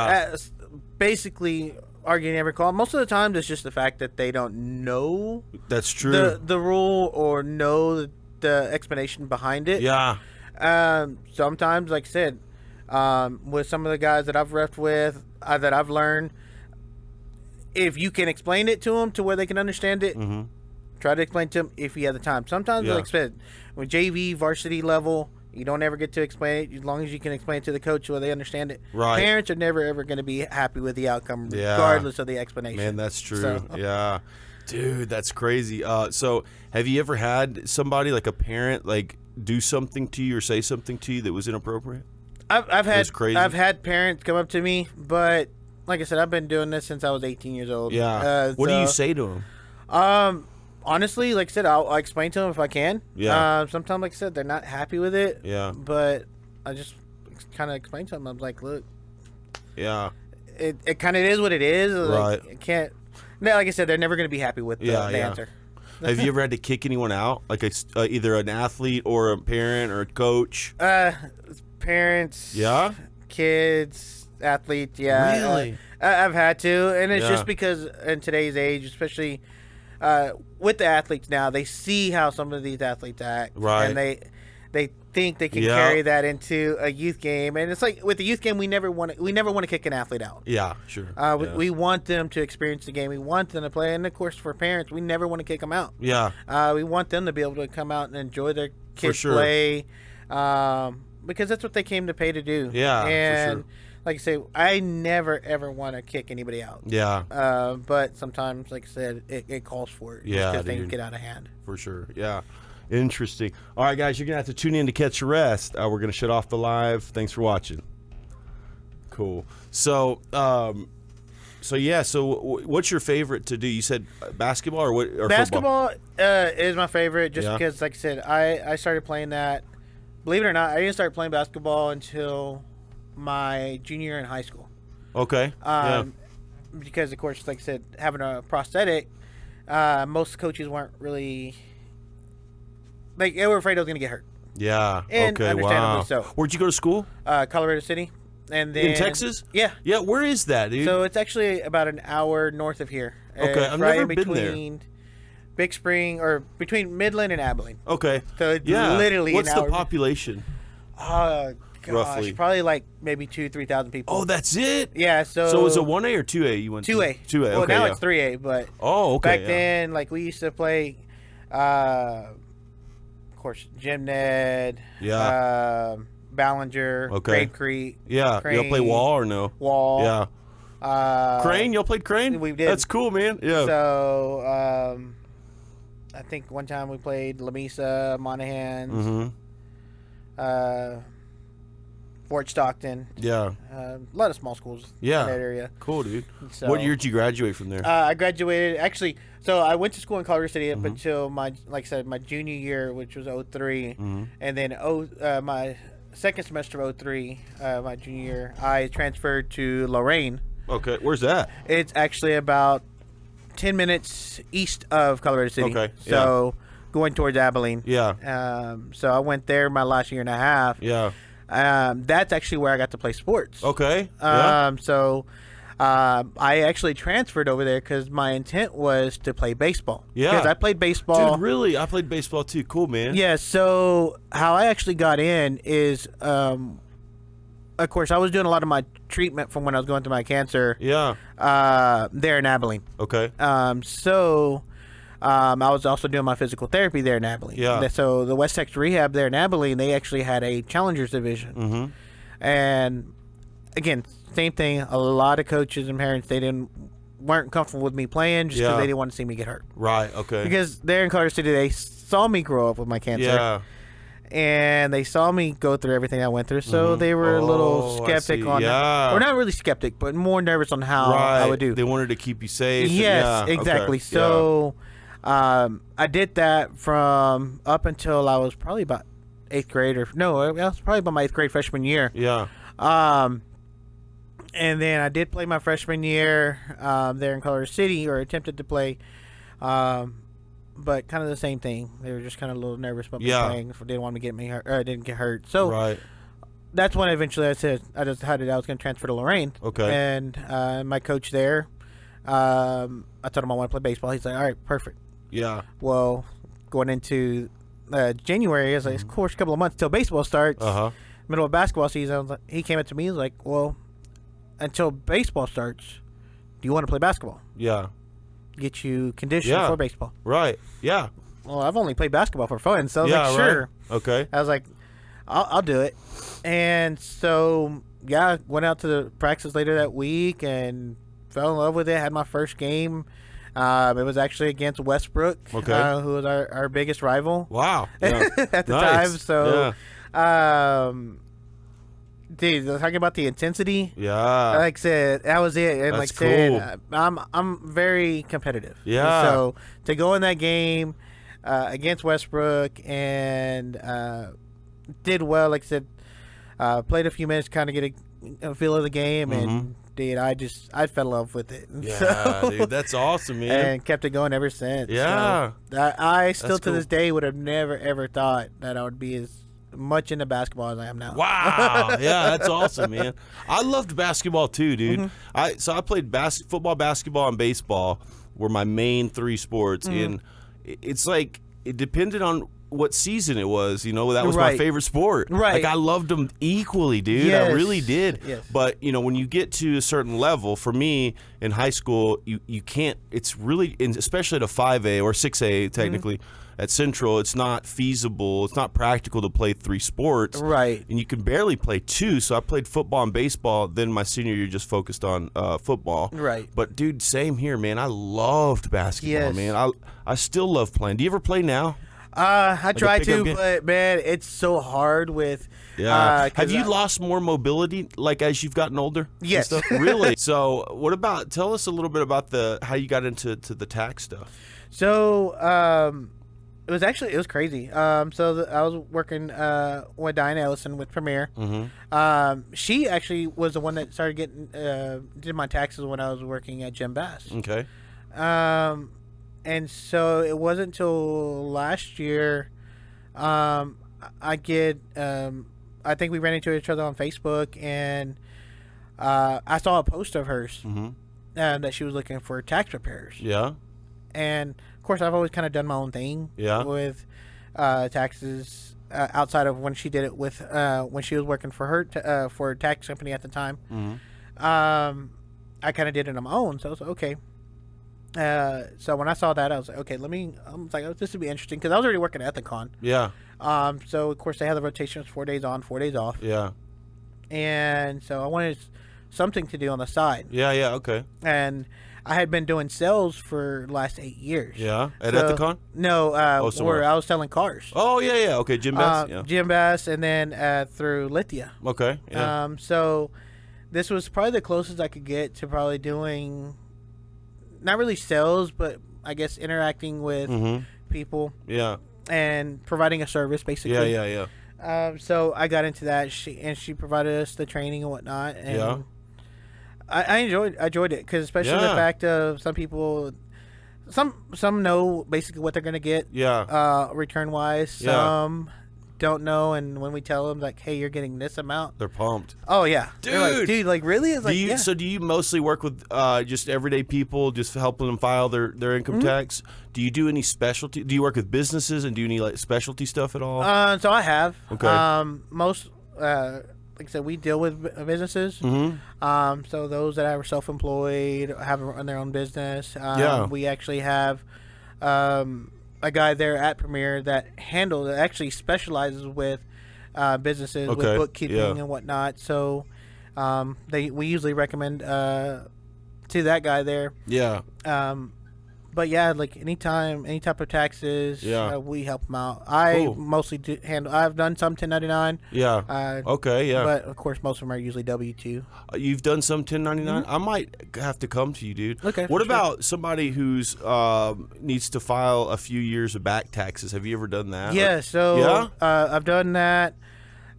basically arguing every call. Most of the time, it's just the fact that they don't know That's true. the rule or know the explanation behind it. Yeah. Sometimes, like I said, with some of the guys that I've reffed with, that I've learned, if you can explain it to them to where they can understand it, try to explain to them if you have the time. Sometimes, like I said, with JV, varsity level, you don't ever get to explain it. As long as you can explain it to the coach where they understand it. Right. Parents are never, ever going to be happy with the outcome, regardless of the explanation. Man, that's true. So. Yeah. Dude, that's crazy. So have you ever had somebody, like a parent, like do something to you or say something to you that was inappropriate? I've crazy. had parents come up to me, but like I said, I've been doing this since I was 18 years old. Yeah. What do you say to them? Honestly, like I said, I'll explain to them if I can. Yeah. Sometimes, like I said, they're not happy with it. Yeah. But I just kind of explain to them. I'm like, look. Yeah. It kind of is what it is. Like, Right. It can't. No, like I said, they're never going to be happy with the answer. Have you ever had to kick anyone out, like either an athlete or a parent or a coach? Parents. Yeah. Kids, athletes. Yeah. Really? I've had to, and it's Yeah. just because in today's age, especially with the athletes now, they see how some of these athletes act, Right. and they think they can Yeah. carry that into a youth game. And it's like with the youth game, we never want to kick an athlete out. Yeah, sure. We want them to experience the game. We want them to play, and of course, for parents, we never want to kick them out. Yeah. We want them to be able to come out and enjoy their kids sure. play, because that's what they came to pay to do. Yeah, for and sure. like I say, I never ever want to kick anybody out. Yeah. But sometimes, like I said, it calls for it. Yeah, because things dude. get out of hand. For sure. Yeah. Interesting. All right, guys, you're going to have to tune in to catch a rest. We're going to shut off the live. Thanks for watching. Cool. So, what's your favorite to do? You said basketball or what? Or Basketball is my favorite, just Yeah. because, like I said, I started playing that. Believe it or not, I didn't start playing basketball until my junior year in high school. Okay. Yeah. Because, of course, like I said, having a prosthetic, most coaches weren't really... Like, they were afraid I was going to get hurt. Yeah. And Okay. understandably Wow. so. Where'd you go to school? Colorado City. And then, In Texas? Yeah. Yeah. Where is that, dude? So it's actually about an hour north of here. Okay, It's I've right never in been there. between Big Spring, or between Midland and Abilene. Okay. So it's Yeah. literally What's an the hour. population? Gosh, Roughly. probably like maybe 2,000-3,000 people. Oh, that's it? Yeah, so So it was a 1A or 2A you went 2A. to? 2A. Well, Okay. now yeah. it's 3A, but Oh, okay. back yeah. then, like, we used to play, of course, Jim Ned, Ballinger, Okay. Grave Creek, Yeah. Crane, Y'all play wall or no? Wall. Yeah. Crane? Y'all played Crane? we did. That's cool, man. Yeah. So, I think one time we played Lamesa, Monahans, Mm-hmm. Fort Stockton. Yeah. A lot of small schools Yeah. in that area. Cool, dude. So, What year did you graduate from there? I graduated, actually, so I went to school in Colorado City Mm-hmm. up until my, like I said, my junior year, which was 03. Mm-hmm. And then my second semester of 03, my junior year, I transferred to Lorain. Okay. Where's that? It's actually about 10 minutes east of Colorado City. Okay, So going towards Abilene. Yeah. So I went there my last year and a half. Yeah. That's actually where I got to play sports. Okay. Yeah. So I actually transferred over there because my intent was to play baseball. Yeah. Because I played baseball. Dude, really? I played baseball too. Cool, man. Yeah. So how I actually got in is, of course, I was doing a lot of my treatment from when I was going through my cancer. Yeah. There in Abilene. Okay. So I was also doing my physical therapy there in Abilene. Yeah. So the West Texas Rehab there in Abilene, they actually had a Challengers division. Mm-hmm. And again, same thing. A lot of coaches and parents, they weren't comfortable with me playing just because they didn't want to see me get hurt. Right. Okay. Because there in Colorado City, they saw me grow up with my cancer. Yeah. And they saw me go through everything I went through, so they were a little skeptic on Yeah. or not really skeptic, but more nervous on how I would do. They wanted to keep you safe. Yes, Yeah. exactly. Okay. So I did that from up until I was probably about 8th grade, or no, I was probably about my 8th grade freshman year. Yeah. And then I did play my freshman year there in Colorado City, or attempted to play. But kind of the same thing. They were just kind of a little nervous about me playing. They didn't want me to get me hurt. Or I didn't get hurt. So Right. that's when eventually I decided I was going to transfer to Lorain. Okay. And my coach there, I told him I want to play baseball. He's like, all right, perfect. Yeah. Well, going into January, it's like, of course, a couple of months till baseball starts. Middle of basketball season, I was like, he came up to me. He was like, well, until baseball starts, do you want to play basketball? Yeah. Get you conditioned for baseball. Right. Yeah. Well, I've only played basketball for fun, so I was like, right. sure. Okay. I was like, I'll do it. And so, yeah, went out to the practice later that week and fell in love with it. Had my first game. It was actually against Westbrook, who was our biggest rival. Wow. Yeah. at the Nice. time. So, dude, talking about the intensity. Yeah. Like I said, that was it. And That's like I cool. said, I'm very competitive. Yeah. So to go in that game against Westbrook and did well, like I said, played a few minutes, kind of get a feel of the game, and dude, I fell in love with it. Yeah, dude, that's awesome, man. And kept it going ever since. Yeah. So, I still That's to cool. this day would have never ever thought that I would be as much into basketball as I am now. Wow. Yeah, that's awesome, man. I loved basketball too, dude. I played football, basketball, and baseball were my main three sports. And it's like it depended on what season it was, that was my favorite sport. Right. Like I loved them equally, dude. Yes. I really did. Yes. But, when you get to a certain level, for me in high school, you can't, it's really, especially at a 5A or 6A technically, at Central, it's not feasible. It's not practical to play three sports. Right. And you can barely play two. So I played football and baseball. Then my senior year just focused on football. Right. But, dude, same here, man. I loved basketball, Yes. man. I still love playing. Do you ever play now? I try pickup to, game? but man, it's so hard with. Yeah. 'cause Have you lost more mobility like as you've gotten older? and Yes. stuff? Really? So what about? Tell us a little bit about how you got into the tax stuff. So it was crazy. I was working with Diane Ellison with Premier. She actually was the one that started getting did my taxes when I was working at Jim Bass. Okay. And so it wasn't until last year I think we ran into each other on Facebook, and I saw a post of hers that she was looking for tax preparers. Yeah. And of course, I've always kind of done my own thing with taxes outside of when she did it with when she was working for her for a tax company at the time. I kind of did it on my own, so I was like, okay. So when I saw that, I was like, okay, oh, this would be interesting, because I was already working at Ethicon. Yeah. So of course they have the rotations, 4 days on, 4 days off. Yeah. And so I wanted something to do on the side. Yeah. Yeah. Okay. And I had been doing sales for the last 8 years. Yeah. At Ethicon? No, somewhere where I was selling cars. Oh yeah. Yeah. Okay. Jim Bass. Yeah. Jim Bass, and then through Lithia. Okay. Yeah. So this was probably the closest I could get to probably doing, not really sales, but I guess interacting with people. Yeah. And providing a service, basically. Yeah. So I got into that. She provided us the training and whatnot, and Yeah. I enjoyed it, because especially the fact of some people some know basically what they're gonna get. Yeah. Return wise. Yeah. Some don't know, and when we tell them like, hey, you're getting this amount. They're pumped. Oh yeah, Dude. They're like, dude, like really? It's like, yeah. So do you mostly work with just everyday people, just helping them file their income tax? Do you do any specialty? Do you work with businesses and do any like specialty stuff at all? So I have. Okay. Most, like I said, we deal with businesses. So those that are self-employed, have run their own business. Yeah. We actually have a guy there at Premier that actually specializes with businesses with bookkeeping and whatnot. So we usually recommend to that guy there. Yeah. But yeah, like any type of taxes, we help them out. Cool. Mostly handle. I've done some 1099. Yeah. Okay. Yeah. But of course, most of them are usually W-2. You've done some 1099. I might have to come to you, dude. Okay. What for sure. about somebody who's needs to file a few years of back taxes? Have you ever done that? Yeah. So Yeah? I've done that.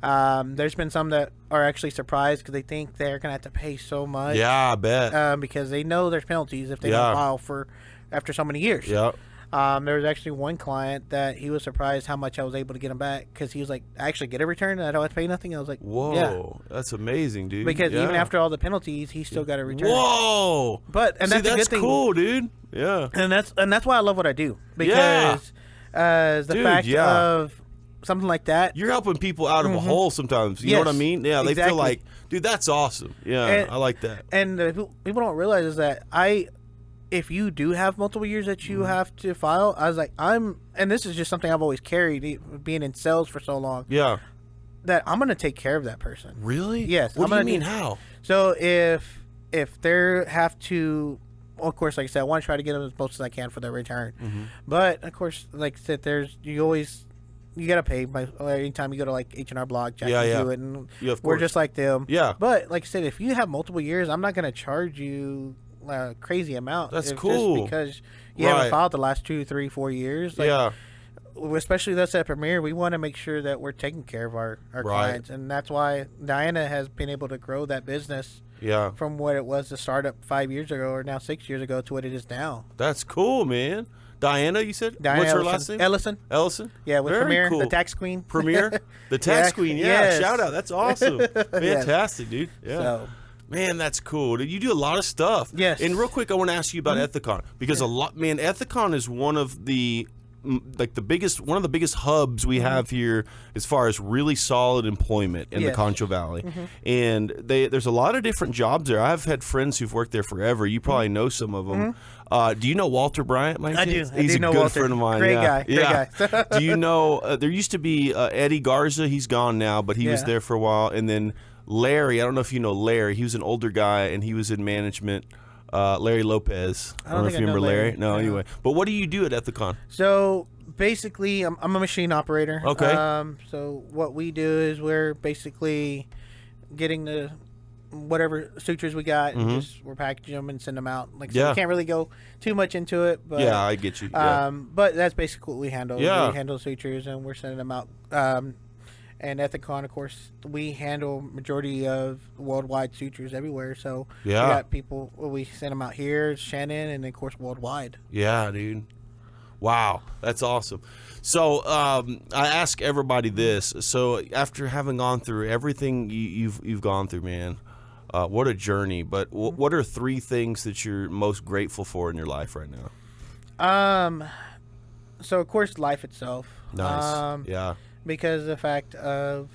There's been some that are actually surprised because they think they're gonna have to pay so much. Yeah, I bet. Because they know there's penalties if they Yeah. don't file after so many years. Yeah. There was actually one client that he was surprised how much I was able to get him back because he was like, I actually get a return and I don't have to pay nothing. I was like, Whoa, yeah. that's amazing, dude. Because even Yeah. after all the penalties, he still got a return. Whoa. But See, that's a good thing. cool, dude. Yeah. And that's why I love what I do because the Dude, fact yeah. of something like that. You're helping people out of a hole sometimes. You know Yes, what I mean? Yeah, they feel exactly. like, dude, that's awesome. Yeah, And- I like that. And people don't realize is that if you do have multiple years that you have to file, I was like, and this is just something I've always carried, being in sales for so long, Yeah. that I'm going to take care of that person. Really? Yes, What I'm do you gonna mean? do- How? So if they have to, of course, like I said, I want to try to get them as much as I can for their return. But of course, like I said, you gotta pay by anytime you go to like H&R Block, Jack Yeah, and yeah. Hewitt, and Yeah, of we're course. just like them. Yeah. But like I said, if you have multiple years, I'm not gonna charge you a crazy amount. That's It's cool. Just because you Right. haven't filed the last 2, 3, 4 years. Like, Yeah. especially us at Premier, we want to make sure that we're taking care of our clients, and that's why Diana has been able to grow that business Yeah. from what it was to start up 5 years ago, or now 6 years ago, to what it is now. That's cool, man. Diana, you said? Diana What's her Ellison. last name? Ellison. Ellison? Yeah, with Very Premier, cool. the tax queen. Premier? The tax Yeah, queen. Yeah. yes. Shout out. That's awesome. Fantastic, dude. Yeah. So, Man, that's cool. Dude, you do a lot of stuff. Yes. And real quick, I want to ask you about Ethicon because Ethicon is one of the one of the biggest hubs we have here as far as really solid employment in the Yes. Concho Valley. And there's a lot of different jobs there. I've had friends who've worked there forever. You probably know some of them. Do you know Walter Bryant? I do. He's I a do know good Walter. friend of mine. Great yeah. guy. Great guy. Do you know? There used to be Eddie Garza. He's gone now, but he was Yeah. there for a while. And then Larry. I don't know if you know Larry. He was an older guy, and he was in management. Larry Lopez. I don't know if you remember Larry. No, anyway. But what do you do at Ethicon? So basically, I'm a machine operator. Okay. So what we do is we're basically getting the whatever sutures we got, and we're packaging them and send them out. Like, so we can't really go too much into it, but Yeah, I get you. Yeah. but that's basically what we handle. Yeah. We handle sutures and we're sending them out. And Ethicon, of course, we handle majority of worldwide sutures everywhere. So Yeah. we got people, we send them out here, Shannon, and of course worldwide. Yeah, dude. Wow, that's awesome. So I ask everybody this. So after having gone through everything you've gone through, man, what a journey. But what are 3 things that you're most grateful for in your life right now? So of course, life itself. Nice. Yeah. Because of the fact of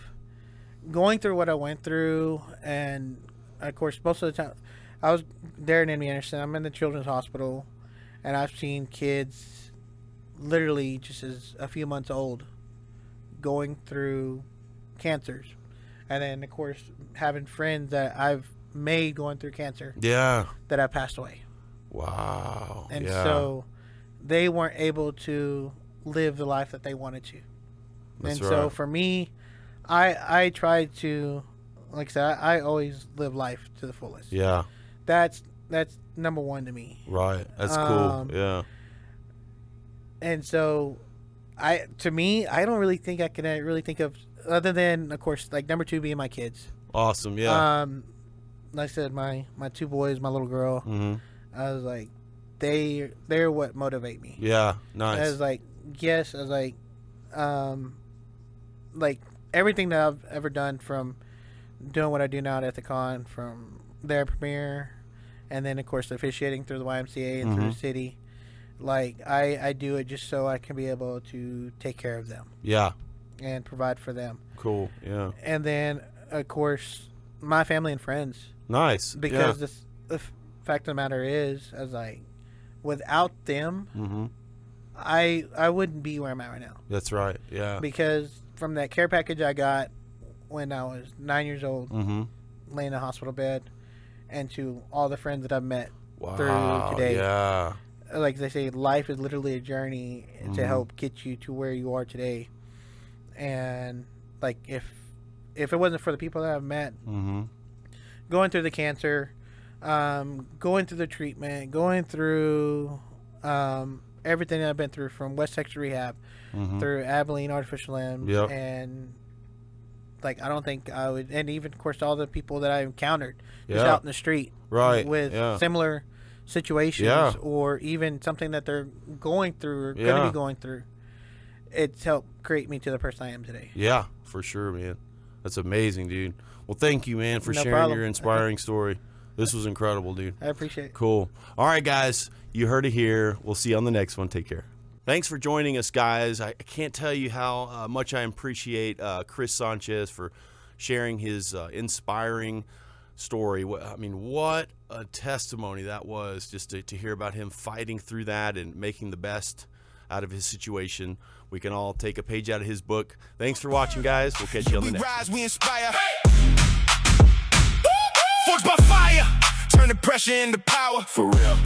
going through what I went through, and of course, most of the time, I was there in Indiana Anderson. I'm in the children's hospital, and I've seen kids literally just as a few months old going through cancers, and then of course having friends that I've made going through cancer Yeah. that have passed away, Wow. and yeah. so they weren't able to live the life that they wanted to. That's And so right. for me, I try to, like I said, I always live life to the fullest. Yeah. That's number one to me. Right. That's cool. Yeah. And so, I don't really think I can really think of other than, of course, like number 2 being my kids. Awesome. Yeah. Like I said, my 2 boys, my little girl. Mm-hmm. I was like, they're what motivate me. Yeah, I nice. was like, yes, I was like everything that I've ever done, from doing what I do now at Ethicon, from their premiere, and then of course officiating through the YMCA and through the city. Like I do it just so I can be able to take care of them Yeah, and provide for them. cool. Yeah, And then of course my family and friends, nice. because yeah. the fact of the matter is, I was like, without them, I wouldn't be where I'm at right now. That's right. Yeah. Because from that care package I got when I was 9 years old, laying in a hospital bed, and to all the friends that I've met through today. Yeah. Like they say, life is literally a journey to help get you to where you are today. And like if it wasn't for the people that I've met, going through the cancer, going through the treatment, going through everything that I've been through, from West Texas Rehab through Abilene Artificial Limbs, and like I don't think I would, and even of course all the people that I encountered just out in the street, with similar situations, or even something that they're going through or going to be going through, it's helped create me to the person I am today. Yeah, for sure, man. That's amazing, dude. Well, thank you, man, for No sharing problem. your inspiring story. This was incredible, dude. I appreciate it. Cool. All right, guys. You heard it here. We'll see you on the next one. Take care. Thanks for joining us, guys. I can't tell you how much I appreciate Chris Sanchez for sharing his inspiring story. I mean, what a testimony that was, just to hear about him fighting through that and making the best out of his situation. We can all take a page out of his book. Thanks for watching, guys. We'll catch you on the next one. We rise, we inspire. Forged by fire, turn the pressure into power. For real.